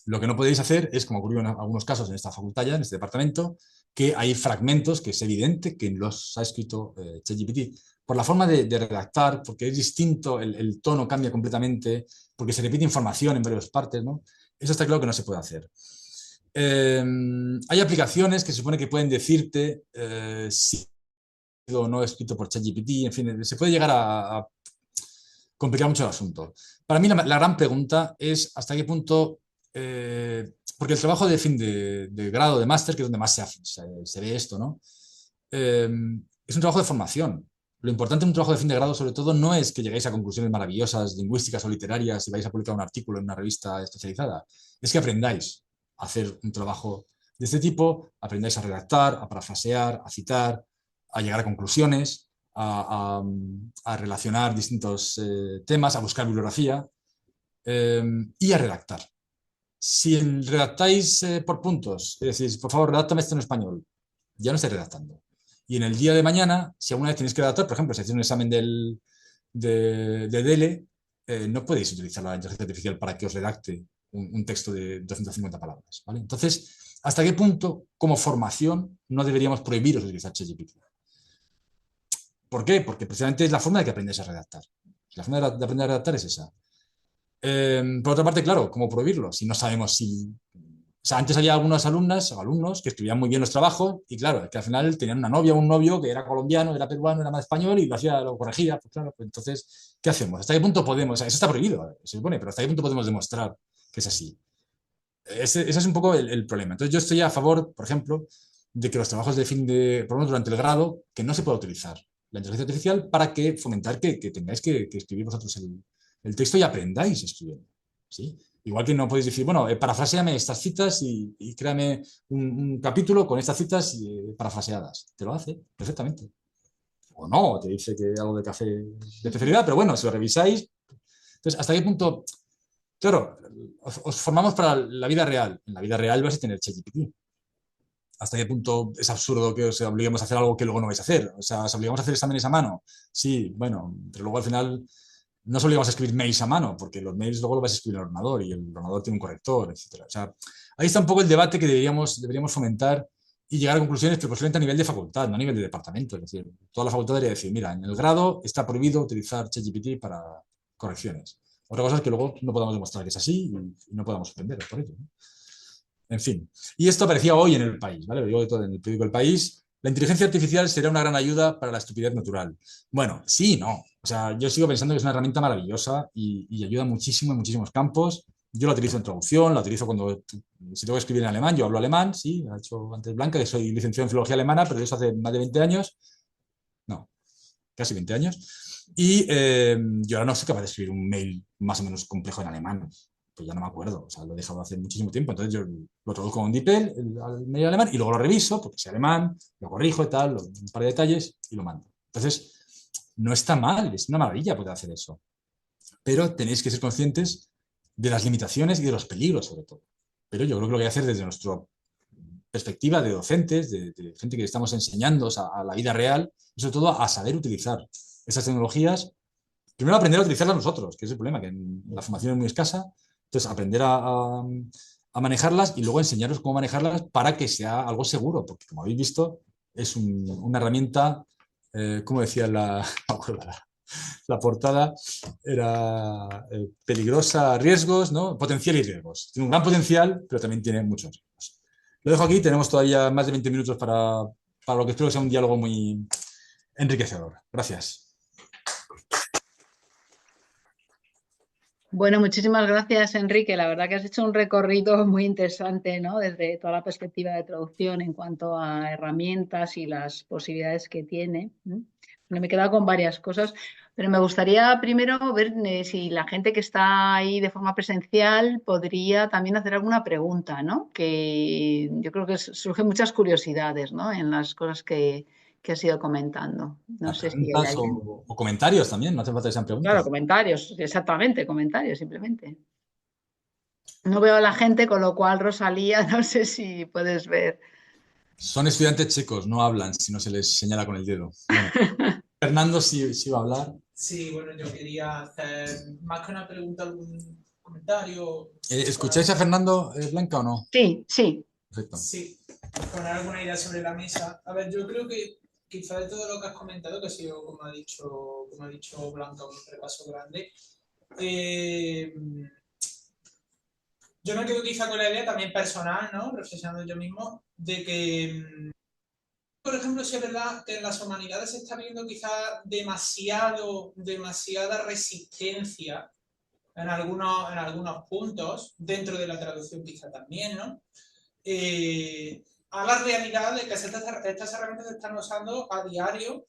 Lo que no podéis hacer es, como ocurrió en algunos casos en esta facultad ya, en este departamento, que hay fragmentos que es evidente que los ha escrito ChatGPT. Por la forma de redactar, porque es distinto, el tono cambia completamente, porque se repite información en varias partes, ¿no? Eso está claro que no se puede hacer. Hay aplicaciones que se supone que pueden decirte si o no escrito por ChatGPT, en fin, se puede llegar a complicar mucho el asunto. Para mí la gran pregunta es hasta qué punto, porque el trabajo de fin de grado, de máster, que es donde más se ve esto, ¿no? Eh, es un trabajo de formación. Lo importante en un trabajo de fin de grado, sobre todo, no es que lleguéis a conclusiones maravillosas, lingüísticas o literarias y vais a publicar un artículo en una revista especializada. Es que aprendáis a hacer un trabajo de este tipo, aprendáis a redactar, a parafrasear, a citar, a llegar a conclusiones, a relacionar distintos temas, a buscar bibliografía y a redactar. Si redactáis por puntos, es decir, por favor, redáctame esto en español, ya no estáis redactando. Y en el día de mañana, si alguna vez tenéis que redactar, por ejemplo, si hacéis un examen de DELE, no podéis utilizar la inteligencia artificial para que os redacte un texto de 250 palabras. ¿Vale? Entonces, ¿hasta qué punto, como formación, no deberíamos prohibiros utilizar ChatGPT? ¿Por qué? Porque precisamente es la forma de que aprendes a redactar. La forma de aprender a redactar es esa. Por otra parte, claro, ¿cómo prohibirlo? Si no sabemos si... O sea, antes había algunas alumnas o alumnos que escribían muy bien los trabajos y claro, que al final tenían una novia o un novio que era colombiano, era peruano, era más español y lo hacía, lo corregía. Pues claro, pues entonces, ¿qué hacemos? ¿Hasta qué punto podemos? O sea, eso está prohibido, se supone, pero ¿hasta qué punto podemos demostrar que es así? Ese es un poco el problema. Entonces, yo estoy a favor, por ejemplo, de que los trabajos de fin de, por lo menos durante el grado, que no se pueda utilizar la inteligencia artificial para que fomentar que tengáis que escribir vosotros el texto y aprendáis escribiendo. ¿Sí? Igual que no podéis decir, bueno, parafraseame estas citas y créame un capítulo con estas citas parafraseadas. Te lo hace perfectamente. O no, te dice que algo de café de especialidad, pero bueno, si lo revisáis. Entonces, ¿hasta qué punto? Claro, os formamos para la vida real. En la vida real vais a tener ChatGPT. ¿Hasta qué punto es absurdo que os obliguemos a hacer algo que luego no vais a hacer? O sea, ¿os obligamos a hacer exámenes a mano? Sí, bueno, pero luego al final no os obligamos a escribir mails a mano, porque los mails luego los vais a escribir en el ordenador y el ordenador tiene un corrector, etcétera. O sea, ahí está un poco el debate que deberíamos fomentar y llegar a conclusiones, pero posiblemente a nivel de facultad, no a nivel de departamento. Es decir, toda la facultad debería decir, mira, en el grado está prohibido utilizar ChatGPT para correcciones. Otra cosa es que luego no podamos demostrar que es así y no podamos suspender por ello, ¿no? En fin. Y esto aparecía hoy en El País, ¿vale? Lo digo todo en el periódico El País. La inteligencia artificial será una gran ayuda para la estupidez natural. Bueno, sí, no. O sea, yo sigo pensando que es una herramienta maravillosa y ayuda muchísimo en muchísimos campos. Yo la utilizo en traducción, la utilizo cuando, si tengo que escribir en alemán, yo hablo alemán, sí, ha hecho antes Blanca, que soy licenciado en filología alemana, pero eso hace más de 20 años, no, casi 20 años. Y yo ahora no soy capaz de escribir un mail más o menos complejo en alemán, pues ya no me acuerdo, o sea, lo he dejado hace muchísimo tiempo, entonces yo lo traduzco con DeepL al medio alemán y luego lo reviso, porque sé alemán, lo corrijo y tal, un par de detalles y lo mando. Entonces, no está mal, es una maravilla poder hacer eso, pero tenéis que ser conscientes de las limitaciones y de los peligros sobre todo. Pero yo creo que lo que hay que hacer desde nuestra perspectiva de docentes, de gente que estamos enseñando a la vida real, y sobre todo a saber utilizar esas tecnologías. Primero aprender a utilizarlas nosotros, que es el problema, que la formación es muy escasa. Entonces, aprender a manejarlas y luego enseñaros cómo manejarlas para que sea algo seguro, porque como habéis visto, es una herramienta, como decía la portada, era peligrosa, riesgos, ¿no? Potencial y riesgos. Tiene un gran potencial, pero también tiene muchos riesgos. Lo dejo aquí, tenemos todavía más de 20 minutos para lo que espero que sea un diálogo muy enriquecedor. Gracias. Bueno, muchísimas gracias, Enrique. La verdad que has hecho un recorrido muy interesante, ¿no? Desde toda la perspectiva de traducción en cuanto a herramientas y las posibilidades que tiene, ¿no? me he quedado con varias cosas, pero me gustaría primero ver si la gente que está ahí de forma presencial podría también hacer alguna pregunta, ¿no? Que yo creo que surgen muchas curiosidades, ¿no? En las cosas que has ido comentando. No sé si hay Preguntas alguien. o comentarios también, no hace falta que sean Claro, preguntas. comentarios, exactamente, comentarios simplemente. No veo a la gente, con lo cual, Rosalía, no sé si puedes ver. Son estudiantes checos, no hablan si no se les señala con el dedo. Bueno, Fernando sí va a hablar. Sí, bueno, yo quería hacer más que una pregunta, algún comentario. ¿Escucháis a Fernando, Blanca, o no? Sí, sí. Perfecto. Sí, poner alguna idea sobre la mesa. A ver, yo creo que quizá de todo lo que has comentado, que ha sido, como ha dicho Blanca, un repaso grande, eh, yo me quedo quizá con la idea también personal, ¿no? Reflexionando yo mismo, de que, por ejemplo, si es verdad que en las humanidades se está viendo quizá demasiada resistencia en algunos puntos, dentro de la traducción quizá también, ¿no? A la realidad de que estas herramientas se están usando a diario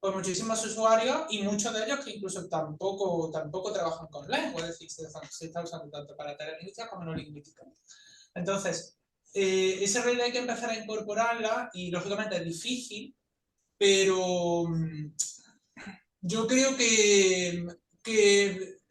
por muchísimos usuarios y muchos de ellos que incluso tampoco trabajan con lengua, es decir, se está usando tanto para tareas lingüísticas como no lingüísticas. Entonces, esa realidad hay que empezar a incorporarla y lógicamente es difícil, pero yo creo que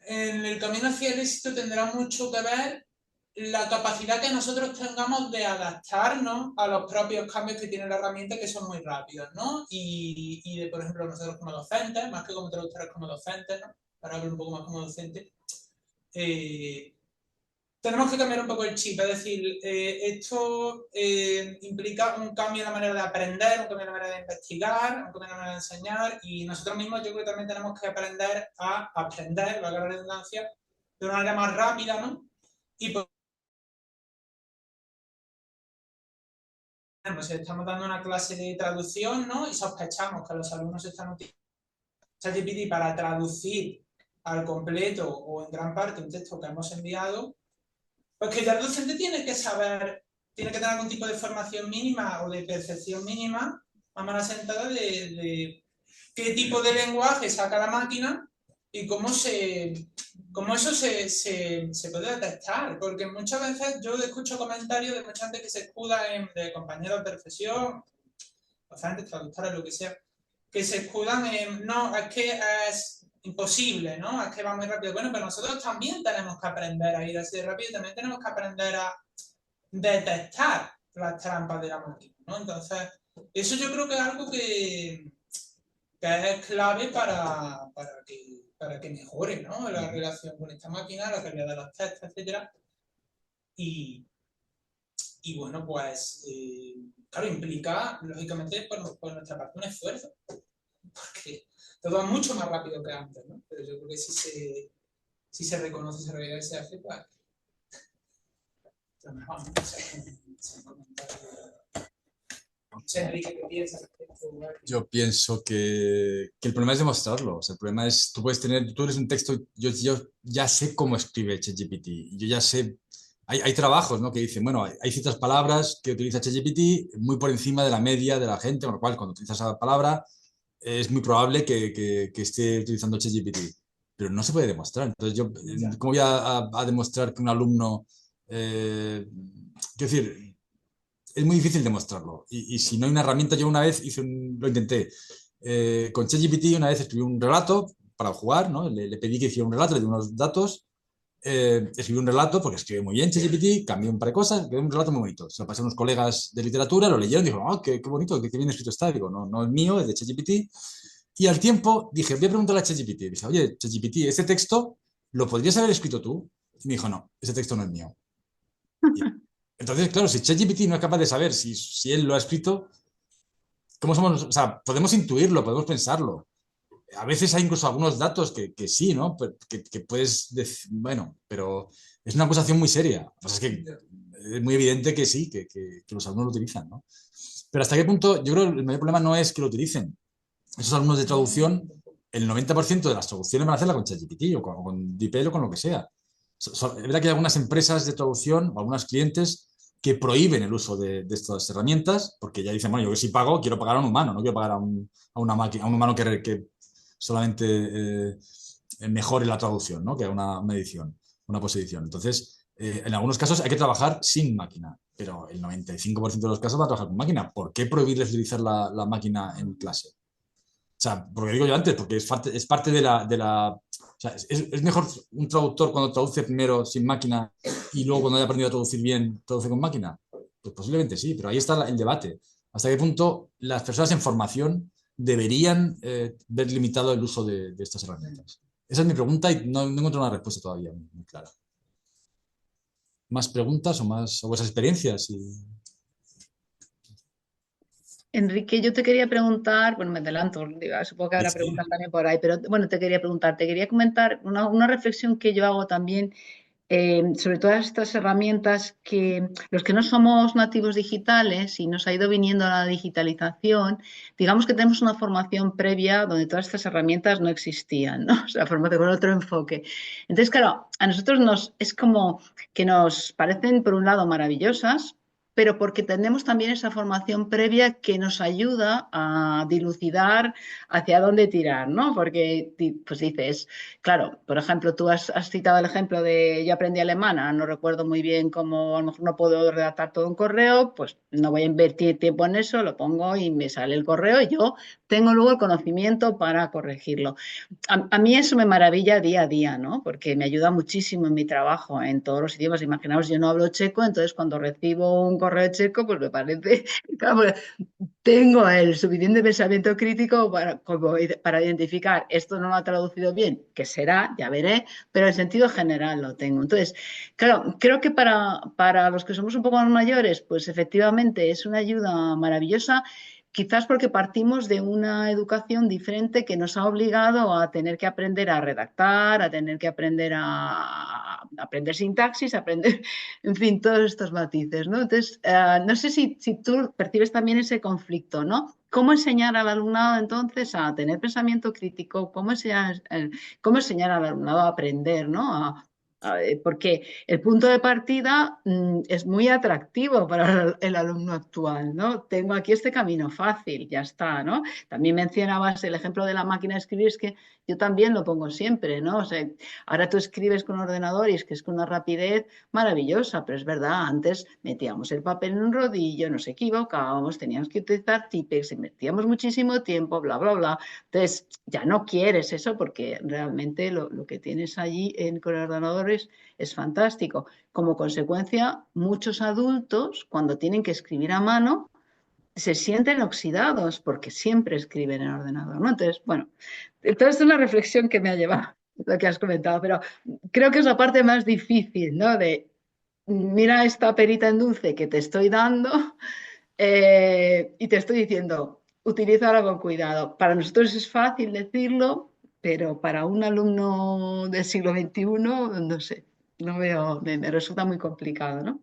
en el camino hacia el éxito tendrá mucho que ver la capacidad que nosotros tengamos de adaptarnos a los propios cambios que tiene la herramienta, que son muy rápidos, ¿no? Y de, por ejemplo, nosotros como docentes, más que como traductores, como docentes, ¿no? Para hablar un poco más como docente, tenemos que cambiar un poco el chip, es decir, esto implica un cambio en la manera de aprender, un cambio en la manera de investigar, un cambio en la manera de enseñar, y nosotros mismos yo creo que también tenemos que aprender a aprender, valga la redundancia, de una manera más rápida, ¿no? Y pues, si estamos dando una clase de traducción, ¿no? Y sospechamos que los alumnos están utilizando ChatGPT para traducir al completo o en gran parte un texto que hemos enviado, pues que ya el docente tiene que saber, tiene que tener algún tipo de formación mínima o de percepción mínima, a mano sentada, de qué tipo de lenguaje saca la máquina y cómo eso se puede detectar. Porque muchas veces yo escucho comentarios de mucha gente que se escuda de compañeros de profesión, docentes, traductores, lo que sea, que se escudan en, no, es que es imposible, ¿no? Es que va muy rápido. Bueno, pero nosotros también tenemos que aprender a ir así de rápido y también tenemos que aprender a detectar las trampas de la máquina, ¿no? Entonces, eso yo creo que es algo que es clave para que mejore, ¿no? La relación con esta máquina, la calidad de los textos, etcétera. Y bueno, pues, claro, implica, lógicamente, por nuestra parte un esfuerzo, porque todo va mucho más rápido que antes, ¿no? Pero yo creo que si se reconoce esa realidad y se hace, pues, lo mejor, ¿no? Enrique, ¿qué piensas? Yo pienso que el problema es demostrarlo. O sea, el problema es, tú eres un texto, yo ya sé cómo escribe ChatGPT. Yo ya sé, hay trabajos, ¿no? Que dicen, bueno, hay ciertas palabras que utiliza ChatGPT muy por encima de la media de la gente, con lo cual cuando utilizas esa palabra es muy probable que esté utilizando ChatGPT. Pero no se puede demostrar. Entonces, ¿cómo voy a demostrar que un alumno... quiero decir, es muy difícil demostrarlo. Y si no hay una herramienta, yo una vez lo intenté. Con ChatGPT una vez escribí un relato para jugar, ¿no? Le pedí que hiciera un relato, le di unos datos, escribí un relato porque escribe muy bien ChatGPT, cambié un par de cosas, quedó un relato muy bonito. Se lo pasé a unos colegas de literatura, lo leyeron y dijeron, oh, qué bonito, qué bien escrito está. Digo, no, no es mío, es de ChatGPT. Y al tiempo dije, voy a preguntarle a ChatGPT. Dije, oye, ChatGPT, ¿este texto lo podrías haber escrito tú? Y me dijo, no, ese texto no es mío. Entonces, claro, si ChatGPT no es capaz de saber si él lo ha escrito, ¿cómo somos? O sea, podemos intuirlo, podemos pensarlo. A veces hay incluso algunos datos que sí, ¿no? Que puedes decir, bueno, pero es una acusación muy seria. O sea, es que es muy evidente que sí, que los alumnos lo utilizan, ¿no? Pero hasta qué punto, yo creo que el mayor problema no es que lo utilicen. Esos alumnos de traducción, el 90% de las traducciones van a hacerla con ChatGPT o con DeepL o con lo que sea. Es verdad que hay algunas empresas de traducción o algunos clientes que prohíben el uso de estas herramientas, porque ya dicen, bueno, yo que si pago, quiero pagar a un humano, no quiero pagar a una máquina, a un humano que solamente mejore la traducción, ¿no? Que haga una edición, una posedición. Entonces, en algunos casos hay que trabajar sin máquina, pero el 95% de los casos va a trabajar con máquina. ¿Por qué prohibirles utilizar la máquina en clase? O sea, porque digo yo antes, porque es parte o sea, es mejor un traductor cuando traduce primero sin máquina y luego cuando haya aprendido a traducir bien, traduce con máquina. Pues posiblemente sí, pero ahí está el debate. ¿Hasta qué punto las personas en formación deberían ver limitado el uso de estas herramientas? Esa es mi pregunta y no encuentro una respuesta todavía muy clara. ¿Más preguntas o vuestras experiencias? Enrique, yo te quería preguntar, bueno, me adelanto, digo, supongo que Sí, habrá sí. preguntas también por ahí, pero bueno, te quería preguntar, te quería comentar una reflexión que yo hago también sobre todas estas herramientas que los que no somos nativos digitales y nos ha ido viniendo la digitalización, digamos que tenemos una formación previa donde todas estas herramientas no existían, ¿no? O sea, formación con otro enfoque. Entonces, claro, a nosotros es como que nos parecen, por un lado, maravillosas, pero porque tenemos también esa formación previa que nos ayuda a dilucidar hacia dónde tirar, ¿no? Porque, pues dices, claro, por ejemplo, tú has citado el ejemplo de yo aprendí alemana, no recuerdo muy bien cómo, a lo mejor no puedo redactar todo un correo, pues no voy a invertir tiempo en eso, lo pongo y me sale el correo y yo tengo luego el conocimiento para corregirlo. A mí eso me maravilla día a día, ¿no? Porque me ayuda muchísimo en mi trabajo, en todos los idiomas. Imaginaos, yo no hablo checo, entonces cuando recibo un correo checo, pues me parece, claro, pues, tengo el suficiente pensamiento crítico para identificar esto no lo ha traducido bien, que será, ya veré, pero en sentido general lo tengo. Entonces, claro, creo que para los que somos un poco más mayores, pues efectivamente es una ayuda maravillosa. Quizás porque partimos de una educación diferente que nos ha obligado a tener que aprender a redactar, a tener que aprender a aprender sintaxis, a aprender, en fin, todos estos matices, ¿no? Entonces, no sé si tú percibes también ese conflicto, ¿no? ¿Cómo enseñar al alumnado entonces a tener pensamiento crítico? ¿Cómo enseñar al alumnado a aprender, ¿no? Porque el punto de partida es muy atractivo para el alumno actual, ¿no? Tengo aquí este camino fácil, ya está, ¿no? También mencionabas el ejemplo de la máquina de escribir, es que yo también lo pongo siempre, ¿no? O sea, ahora tú escribes con ordenador y es que es con una rapidez maravillosa, pero es verdad, antes metíamos el papel en un rodillo, nos equivocábamos, teníamos que utilizar Tipex, invertíamos muchísimo tiempo, bla, bla, bla. Entonces, ya no quieres eso porque realmente lo que tienes allí con el ordenador es fantástico. Como consecuencia, muchos adultos, cuando tienen que escribir a mano, se sienten oxidados porque siempre escriben en ordenador, ¿no? Entonces, bueno, entonces es una reflexión que me ha llevado lo que has comentado, pero creo que es la parte más difícil, ¿no? De mira esta perita en dulce que te estoy dando y te estoy diciendo, utilízala con cuidado. Para nosotros es fácil decirlo, pero para un alumno del siglo XXI, no sé, no veo, me resulta muy complicado, ¿no?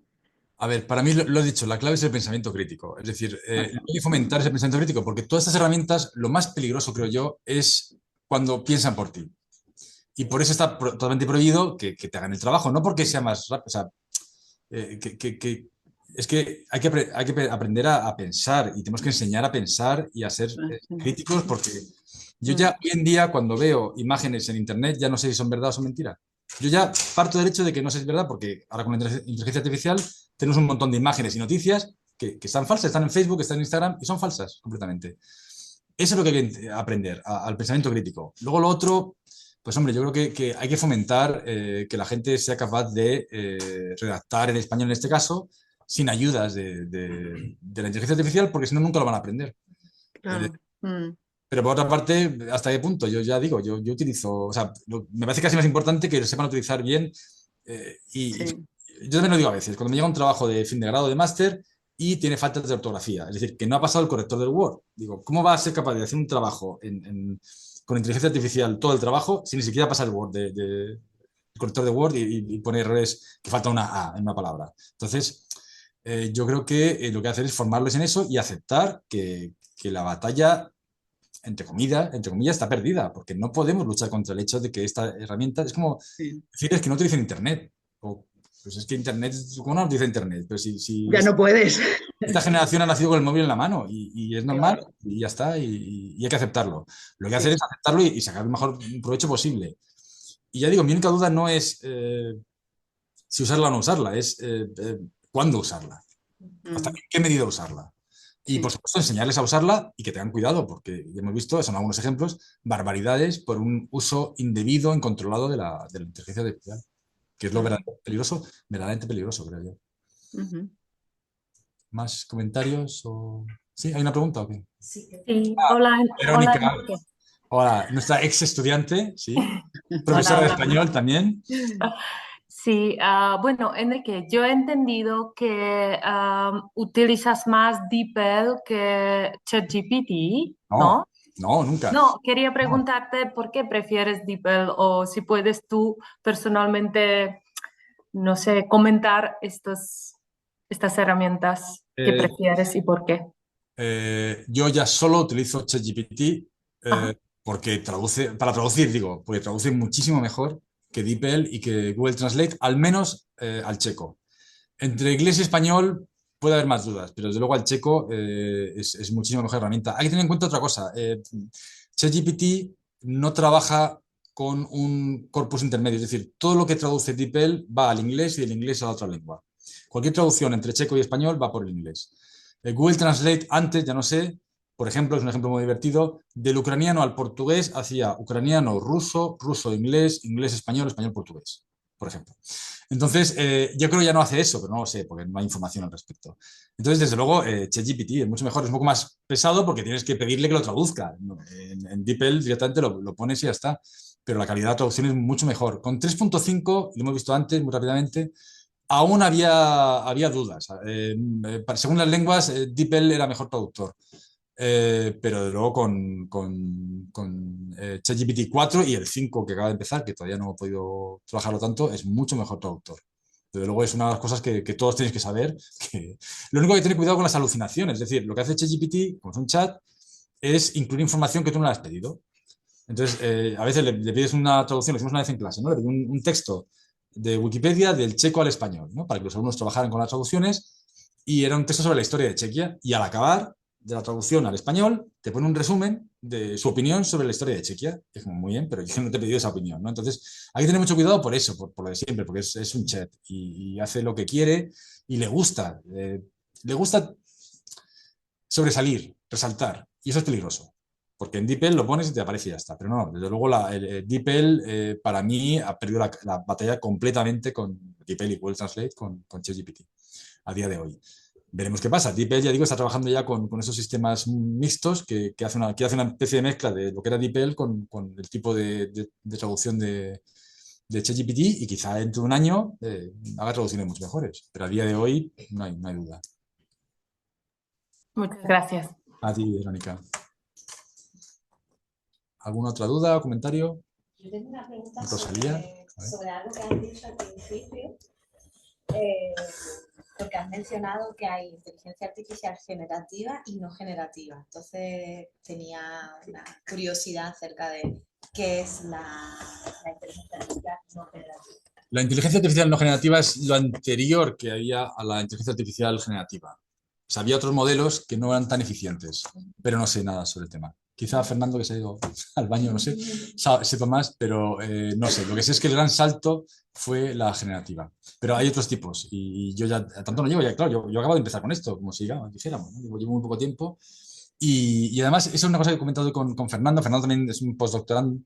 A ver, para mí lo he dicho, la clave es el pensamiento crítico. Es decir, hay que fomentar ese pensamiento crítico, porque todas estas herramientas, lo más peligroso, creo yo, es cuando piensan por ti. Y por eso está totalmente prohibido que te hagan el trabajo, no porque sea más rápido. O sea, es que hay que aprender a pensar y tenemos que enseñar a pensar y a ser críticos, porque yo ya hoy en día, cuando veo imágenes en Internet, ya no sé si son verdad o son mentiras. Yo ya parto del hecho de que no sé si es verdad, porque ahora con la inteligencia artificial tenemos un montón de imágenes y noticias que están falsas, están en Facebook, están en Instagram y son falsas completamente. Eso es lo que hay que aprender, al pensamiento crítico. Luego lo otro, pues hombre, yo creo que hay que fomentar que la gente sea capaz de redactar en español en este caso, sin ayudas de la inteligencia artificial, porque si no, nunca lo van a aprender. Claro. Pero por otra parte, ¿hasta qué punto? Yo ya digo, yo utilizo, o sea, me parece casi más importante que lo sepan utilizar bien. Y Sí. yo también lo digo a veces, cuando me llega un trabajo de fin de grado, de máster, y tiene faltas de ortografía, es decir, que no ha pasado el corrector del Word. Digo, ¿cómo va a ser capaz de hacer un trabajo con inteligencia artificial, todo el trabajo, sin ni siquiera pasar el Word el corrector de Word y poner errores que falta una A en una palabra? Entonces, yo creo que lo que hacer es formarles en eso y aceptar que la batalla entre comillas, está perdida, porque no podemos luchar contra el hecho de que esta herramienta es como Sí. decirles que no utilicen Internet. O, Pues es que Internet, ¿cómo no nos dice Internet? Pero si Ya no puedes. esta generación ha nacido con el móvil en la mano y es normal Claro. y ya está, y hay que aceptarlo. Lo que hay que hacer Sí. es aceptarlo y sacar el mejor provecho posible. Y ya digo, mi única duda no es si usarla o no usarla, es cuándo usarla, hasta Mm, qué medida usarla. Y por sí. supuesto, enseñarles a usarla y que tengan cuidado, porque ya hemos visto, son algunos ejemplos, barbaridades por un uso indebido, incontrolado de la inteligencia artificial, que es lo Claro. verdaderamente peligroso, creo yo. Ujú. ¿Más comentarios? O... ¿Sí? ¿Hay una pregunta o qué? Sí, hola, hola Verónica, Enrique. hola, nuestra ex estudiante, sí, Hola, profesora de hola. español también. Sí, bueno, Enrique, yo he entendido que utilizas más DeepL que ChatGPT, No, ¿no? no, nunca. No, quería No. preguntarte por qué prefieres DeepL o si puedes tú personalmente, no sé, comentar estas herramientas que Eh, prefieres y por qué. yo ya solo utilizo ChatGPT Ajá. porque traduce, para traducir, digo, porque traduce muchísimo mejor que DeepL y que Google Translate, al menos al checo. Entre inglés y español puede haber más dudas, pero desde luego al checo es muchísimo mejor herramienta. Hay que tener en cuenta otra cosa. ChatGPT no trabaja con un corpus intermedio, es decir, todo lo que traduce DeepL va al inglés y del inglés a la otra lengua. Cualquier traducción entre checo y español va por el inglés. El Google Translate antes, ya no sé, por ejemplo, es un ejemplo muy divertido, del ucraniano al portugués hacía ucraniano, ruso, ruso, inglés, inglés, español, español, portugués, por ejemplo. Entonces, yo creo que ya no hace eso, pero no lo sé, porque no hay información al respecto. Entonces, desde luego, ChatGPT es mucho mejor, es un poco más pesado porque tienes que pedirle que lo traduzca. En DeepL directamente lo pones y ya está, pero la calidad de la traducción es mucho mejor. Con 3.5, lo hemos visto antes muy rápidamente, aún había dudas. Según las lenguas, DeepL era mejor traductor. Pero de luego con ChatGPT 4 y el 5 que acaba de empezar, que todavía no he podido trabajarlo tanto, es mucho mejor traductor. Desde luego es una de las cosas que todos tenéis que saber. Que... Lo único que hay que tener cuidado con las alucinaciones. Es decir, lo que hace ChatGPT, como es un chat, es incluir información que tú no le has pedido. Entonces, a veces le pides una traducción, lo hicimos una vez en clase, ¿no? Le pedí un texto de Wikipedia del checo al español, ¿no? Para que los alumnos trabajaran con las traducciones y era un texto sobre la historia de Chequia y al acabar de la traducción al español te pone un resumen de su opinión sobre la historia de Chequia. Es como muy bien, pero yo no te he pedido esa opinión, ¿no? Entonces, hay que tener mucho cuidado por eso, por lo de siempre, porque es un chat y hace lo que quiere y le gusta sobresalir, resaltar, y eso es peligroso. Porque en DeepL lo pones y te aparece y ya está. Pero no, desde luego el DeepL para mí ha perdido la batalla completamente con DeepL y Google Translate con ChatGPT a día de hoy. Veremos qué pasa. DeepL, ya digo, está trabajando ya con esos sistemas mixtos que hace una especie de mezcla de lo que era DeepL con el tipo de traducción de ChatGPT y quizá dentro de un año haga traducciones mucho mejores. Pero a día de hoy no hay duda. Muchas gracias. A ti, Verónica. ¿Alguna otra duda o comentario? Yo tengo una pregunta Rosalía. sobre algo que has dicho al principio, porque has mencionado que hay inteligencia artificial generativa y no generativa. Entonces tenía una curiosidad acerca de qué es la inteligencia artificial no generativa. La inteligencia artificial no generativa es lo anterior que había a la inteligencia artificial generativa. O sea, había otros modelos que no eran tan eficientes, pero no sé nada sobre el tema. Quizá Fernando, que se ha ido al baño, no sé, sepa más, pero no sé. Lo que sé es que el gran salto fue la generativa. Pero hay otros tipos y yo ya tanto no llevo, ya claro, yo acabo de empezar con esto, como si dijéramos, ¿no? Llevo muy poco tiempo y además, eso es una cosa que he comentado con Fernando. Fernando también es un postdoctorando,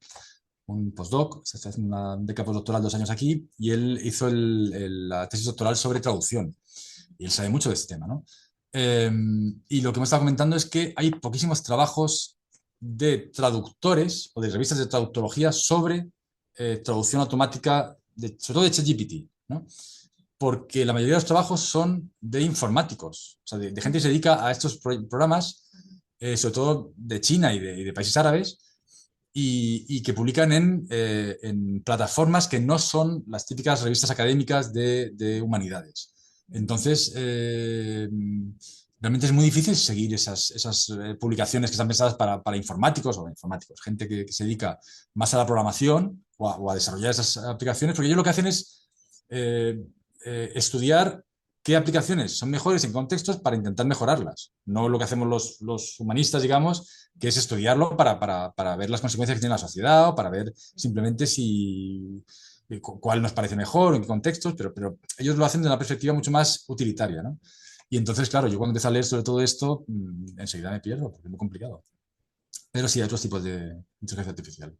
un postdoc, se está haciendo una beca postdoctoral 2 años aquí y él hizo la tesis doctoral sobre traducción y él sabe mucho de este tema, ¿no? Y lo que me estaba comentando es que hay poquísimos trabajos de traductores o de revistas de traductología sobre traducción automática, sobre todo de ChatGPT, ¿no? Porque la mayoría de los trabajos son de informáticos, o sea, de gente que se dedica a estos programas, sobre todo de China y de países árabes, y que publican en plataformas que no son las típicas revistas académicas de humanidades. Entonces, realmente es muy difícil seguir esas publicaciones que están pensadas para informáticos o informáticos, gente que se dedica más a la programación o a desarrollar esas aplicaciones, porque ellos lo que hacen es estudiar qué aplicaciones son mejores en contextos para intentar mejorarlas. No lo que hacemos los humanistas, digamos, que es estudiarlo para ver las consecuencias que tiene la sociedad o para ver simplemente cuál nos parece mejor, en qué contextos, pero ellos lo hacen de una perspectiva mucho más utilitaria, ¿no? Y entonces, claro, yo cuando empecé a leer sobre todo esto, enseguida me pierdo, porque es muy complicado. Pero sí, hay otros tipos de inteligencia artificial.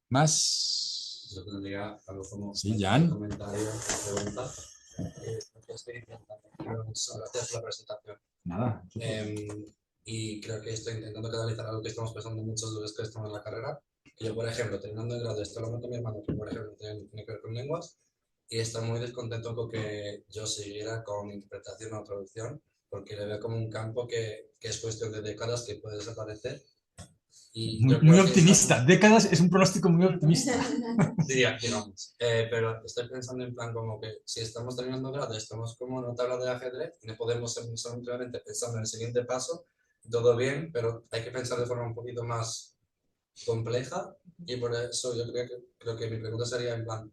¿Más? Yo tendría algo como sí, Jan. comentario, pregunta. Gracias por la presentación. Nada. Y creo que estoy intentando canalizar algo que estamos pensando muchos de los que estamos en la carrera. Que yo, por ejemplo, terminando el grado, estoy hablando con mi hermano, que por ejemplo tiene que ver con lenguas, y está muy descontento con que yo siguiera con interpretación o traducción, porque le veo como un campo que es cuestión de décadas que puede desaparecer. Y muy optimista. Décadas es un pronóstico muy optimista. Diría, digamos. Pero estoy pensando en plan como que si estamos terminando grado, estamos como en una tabla de ajedrez y no podemos ser solamente pensando en el siguiente paso, todo bien, pero hay que pensar de forma un poquito más compleja y por eso yo creo que mi pregunta sería en plan,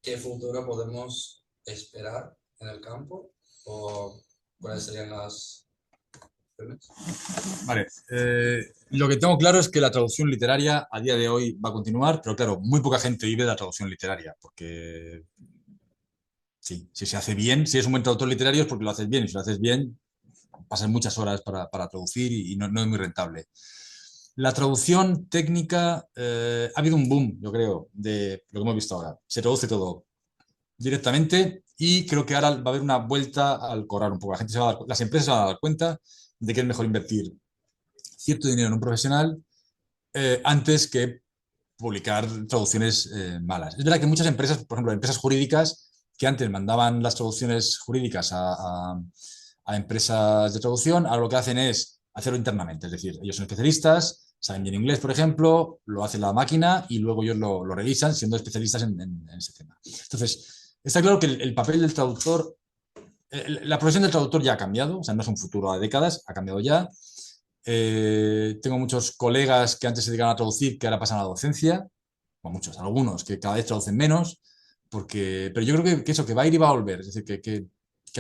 ¿qué futuro podemos esperar en el campo o cuáles serían las... Vale, lo que tengo claro es que la traducción literaria a día de hoy va a continuar, pero claro, muy poca gente vive de la traducción literaria, porque sí, si se hace bien, si es un buen traductor literario es porque lo haces bien, y si lo haces bien, pasas muchas horas para traducir y no es muy rentable. La traducción técnica, ha habido un boom, yo creo, de lo que hemos visto ahora. Se traduce todo directamente y creo que ahora va a haber una vuelta al cobrar un poco. La gente las empresas se van a dar cuenta de que es mejor invertir cierto dinero en un profesional antes que publicar traducciones malas. Es verdad que muchas empresas, por ejemplo, empresas jurídicas que antes mandaban las traducciones jurídicas a empresas de traducción, ahora lo que hacen es hacerlo internamente. Es decir, ellos son especialistas, saben bien inglés, por ejemplo, lo hace la máquina y luego ellos lo revisan siendo especialistas en ese tema. Entonces, está claro que el papel del traductor, la profesión del traductor ya ha cambiado, o sea, no es un futuro a décadas, ha cambiado ya. Tengo muchos colegas que antes se dedicaban a traducir que ahora pasan a la docencia, o muchos, algunos que cada vez traducen menos, pero yo creo que eso, que va a ir y va a volver, es decir, que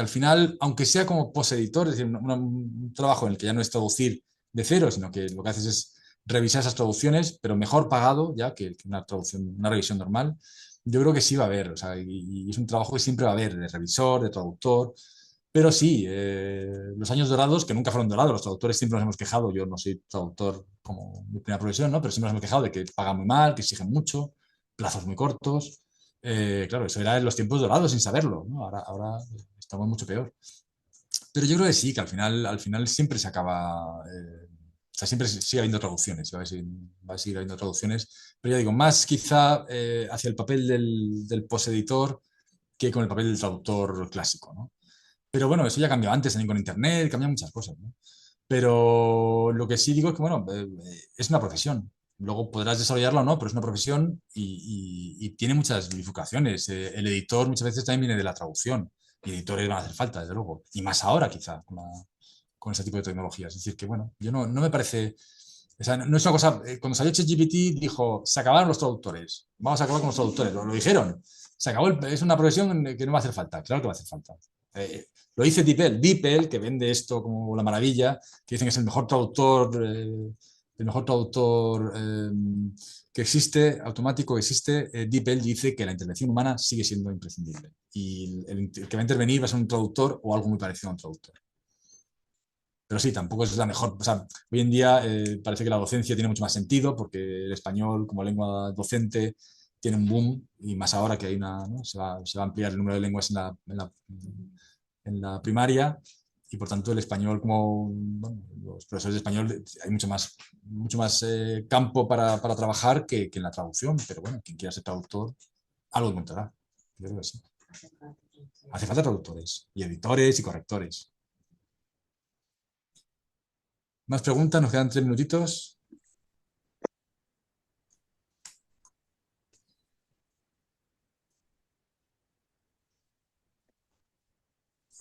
al final, aunque sea como poseditor, es decir, un trabajo en el que ya no es traducir de cero, sino que lo que haces es revisar esas traducciones, pero mejor pagado ya que una traducción, una revisión normal, yo creo que sí va a haber, o sea, y es un trabajo que siempre va a haber, de revisor, de traductor, pero sí, los años dorados, que nunca fueron dorados, los traductores siempre nos hemos quejado, yo no soy traductor como mi primera profesión, ¿no? Pero siempre nos hemos quejado de que pagan muy mal, que exigen mucho, plazos muy cortos. Claro, eso era en los tiempos dorados sin saberlo, ¿no? Ahora estamos mucho peor. Pero yo creo que sí, que al final siempre se acaba, o sea, siempre sigue habiendo traducciones, va a seguir habiendo traducciones, pero ya digo, más quizá hacia el papel del poseditor que con el papel del traductor clásico, ¿no? Pero bueno, eso ya cambió antes también con Internet, cambian muchas cosas, ¿no? Pero lo que sí digo es que, bueno, es una profesión. Luego podrás desarrollarla o no, pero es una profesión y tiene muchas bifurcaciones. El editor muchas veces también viene de la traducción y editores van a hacer falta, desde luego. Y más ahora, quizá, con ese tipo de tecnologías. Es decir, que, bueno, yo no me parece... O sea, no es una cosa... Cuando salió ChatGPT dijo, se acabaron los traductores. Vamos a acabar con los traductores. Lo dijeron. Se acabó, es una profesión que no va a hacer falta. Claro que va a hacer falta. Lo dice DeepL, que vende esto como la maravilla, que dicen que es el mejor traductor que existe, automático que existe. DeepL dice que la intervención humana sigue siendo imprescindible y el que va a intervenir va a ser un traductor o algo muy parecido a un traductor. Pero sí, tampoco es la mejor. O sea, hoy en día parece que la docencia tiene mucho más sentido porque el español como lengua docente tiene un boom y más ahora que hay ¿no? se va a ampliar el número de lenguas en la primaria y por tanto el español como bueno, los profesores de español hay mucho más campo para trabajar que en la traducción, pero bueno, quien quiera ser traductor algo encontrará. Yo creo que sí. Hace falta traductores y editores y correctores. ¿Más preguntas? Nos quedan 3 minutitos.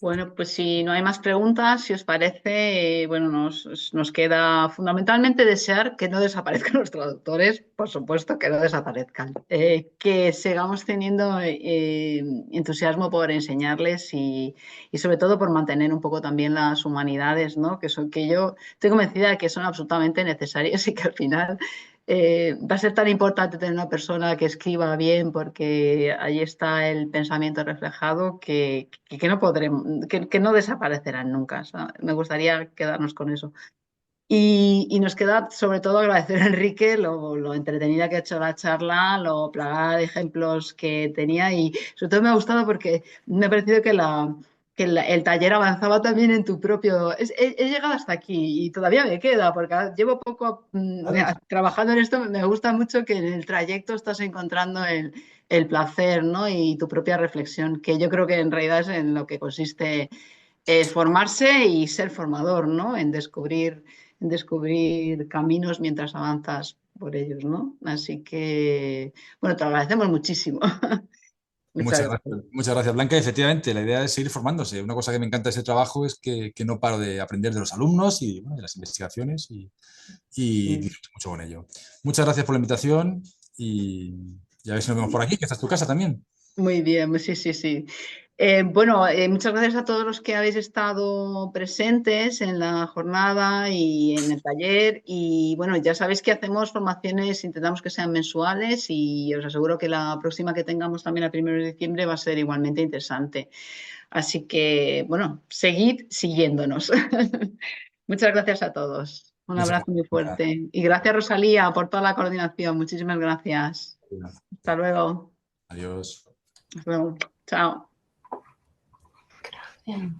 Bueno, pues si no hay más preguntas, si os parece, bueno, nos queda fundamentalmente desear que no desaparezcan los traductores, por supuesto que no desaparezcan, que sigamos teniendo entusiasmo por enseñarles y sobre todo por mantener un poco también las humanidades, ¿no? Que yo estoy convencida de que son absolutamente necesarias y que al final va a ser tan importante tener una persona que escriba bien porque ahí está el pensamiento reflejado que no podremos, que no desaparecerán nunca. O sea, me gustaría quedarnos con eso. Y nos queda sobre todo agradecer a Enrique lo entretenida que ha hecho la charla, lo plagada de ejemplos que tenía y sobre todo me ha gustado porque me ha parecido el taller avanzaba también en tu propio... He llegado hasta aquí y todavía me queda porque llevo poco trabajando en esto, me gusta mucho que en el trayecto estás encontrando el placer, ¿no? Y tu propia reflexión, que yo creo que en realidad es en lo que consiste formarse y ser formador, ¿no? En descubrir caminos mientras avanzas por ellos, ¿no? Así que, bueno, te lo agradecemos muchísimo. Muchas gracias. Muchas gracias, Blanca. Efectivamente, la idea es seguir formándose. Una cosa que me encanta de ese trabajo es que no paro de aprender de los alumnos y bueno, de las investigaciones y disfruto mucho con ello. Muchas gracias por la invitación y a ver si nos vemos por aquí, que esta es tu casa también. Muy bien, pues sí, sí, sí. Bueno, muchas gracias a todos los que habéis estado presentes en la jornada y en el taller. Y bueno, ya sabéis que hacemos formaciones, intentamos que sean mensuales y os aseguro que la próxima que tengamos también a 1 de diciembre va a ser igualmente interesante. Así que, bueno, seguid siguiéndonos. Muchas gracias a todos. Un Muchas abrazo muy gracias. fuerte. Y gracias, Rosalía, por toda la coordinación. Muchísimas gracias. Hasta luego. Adiós. Hasta luego. Chao. Bien.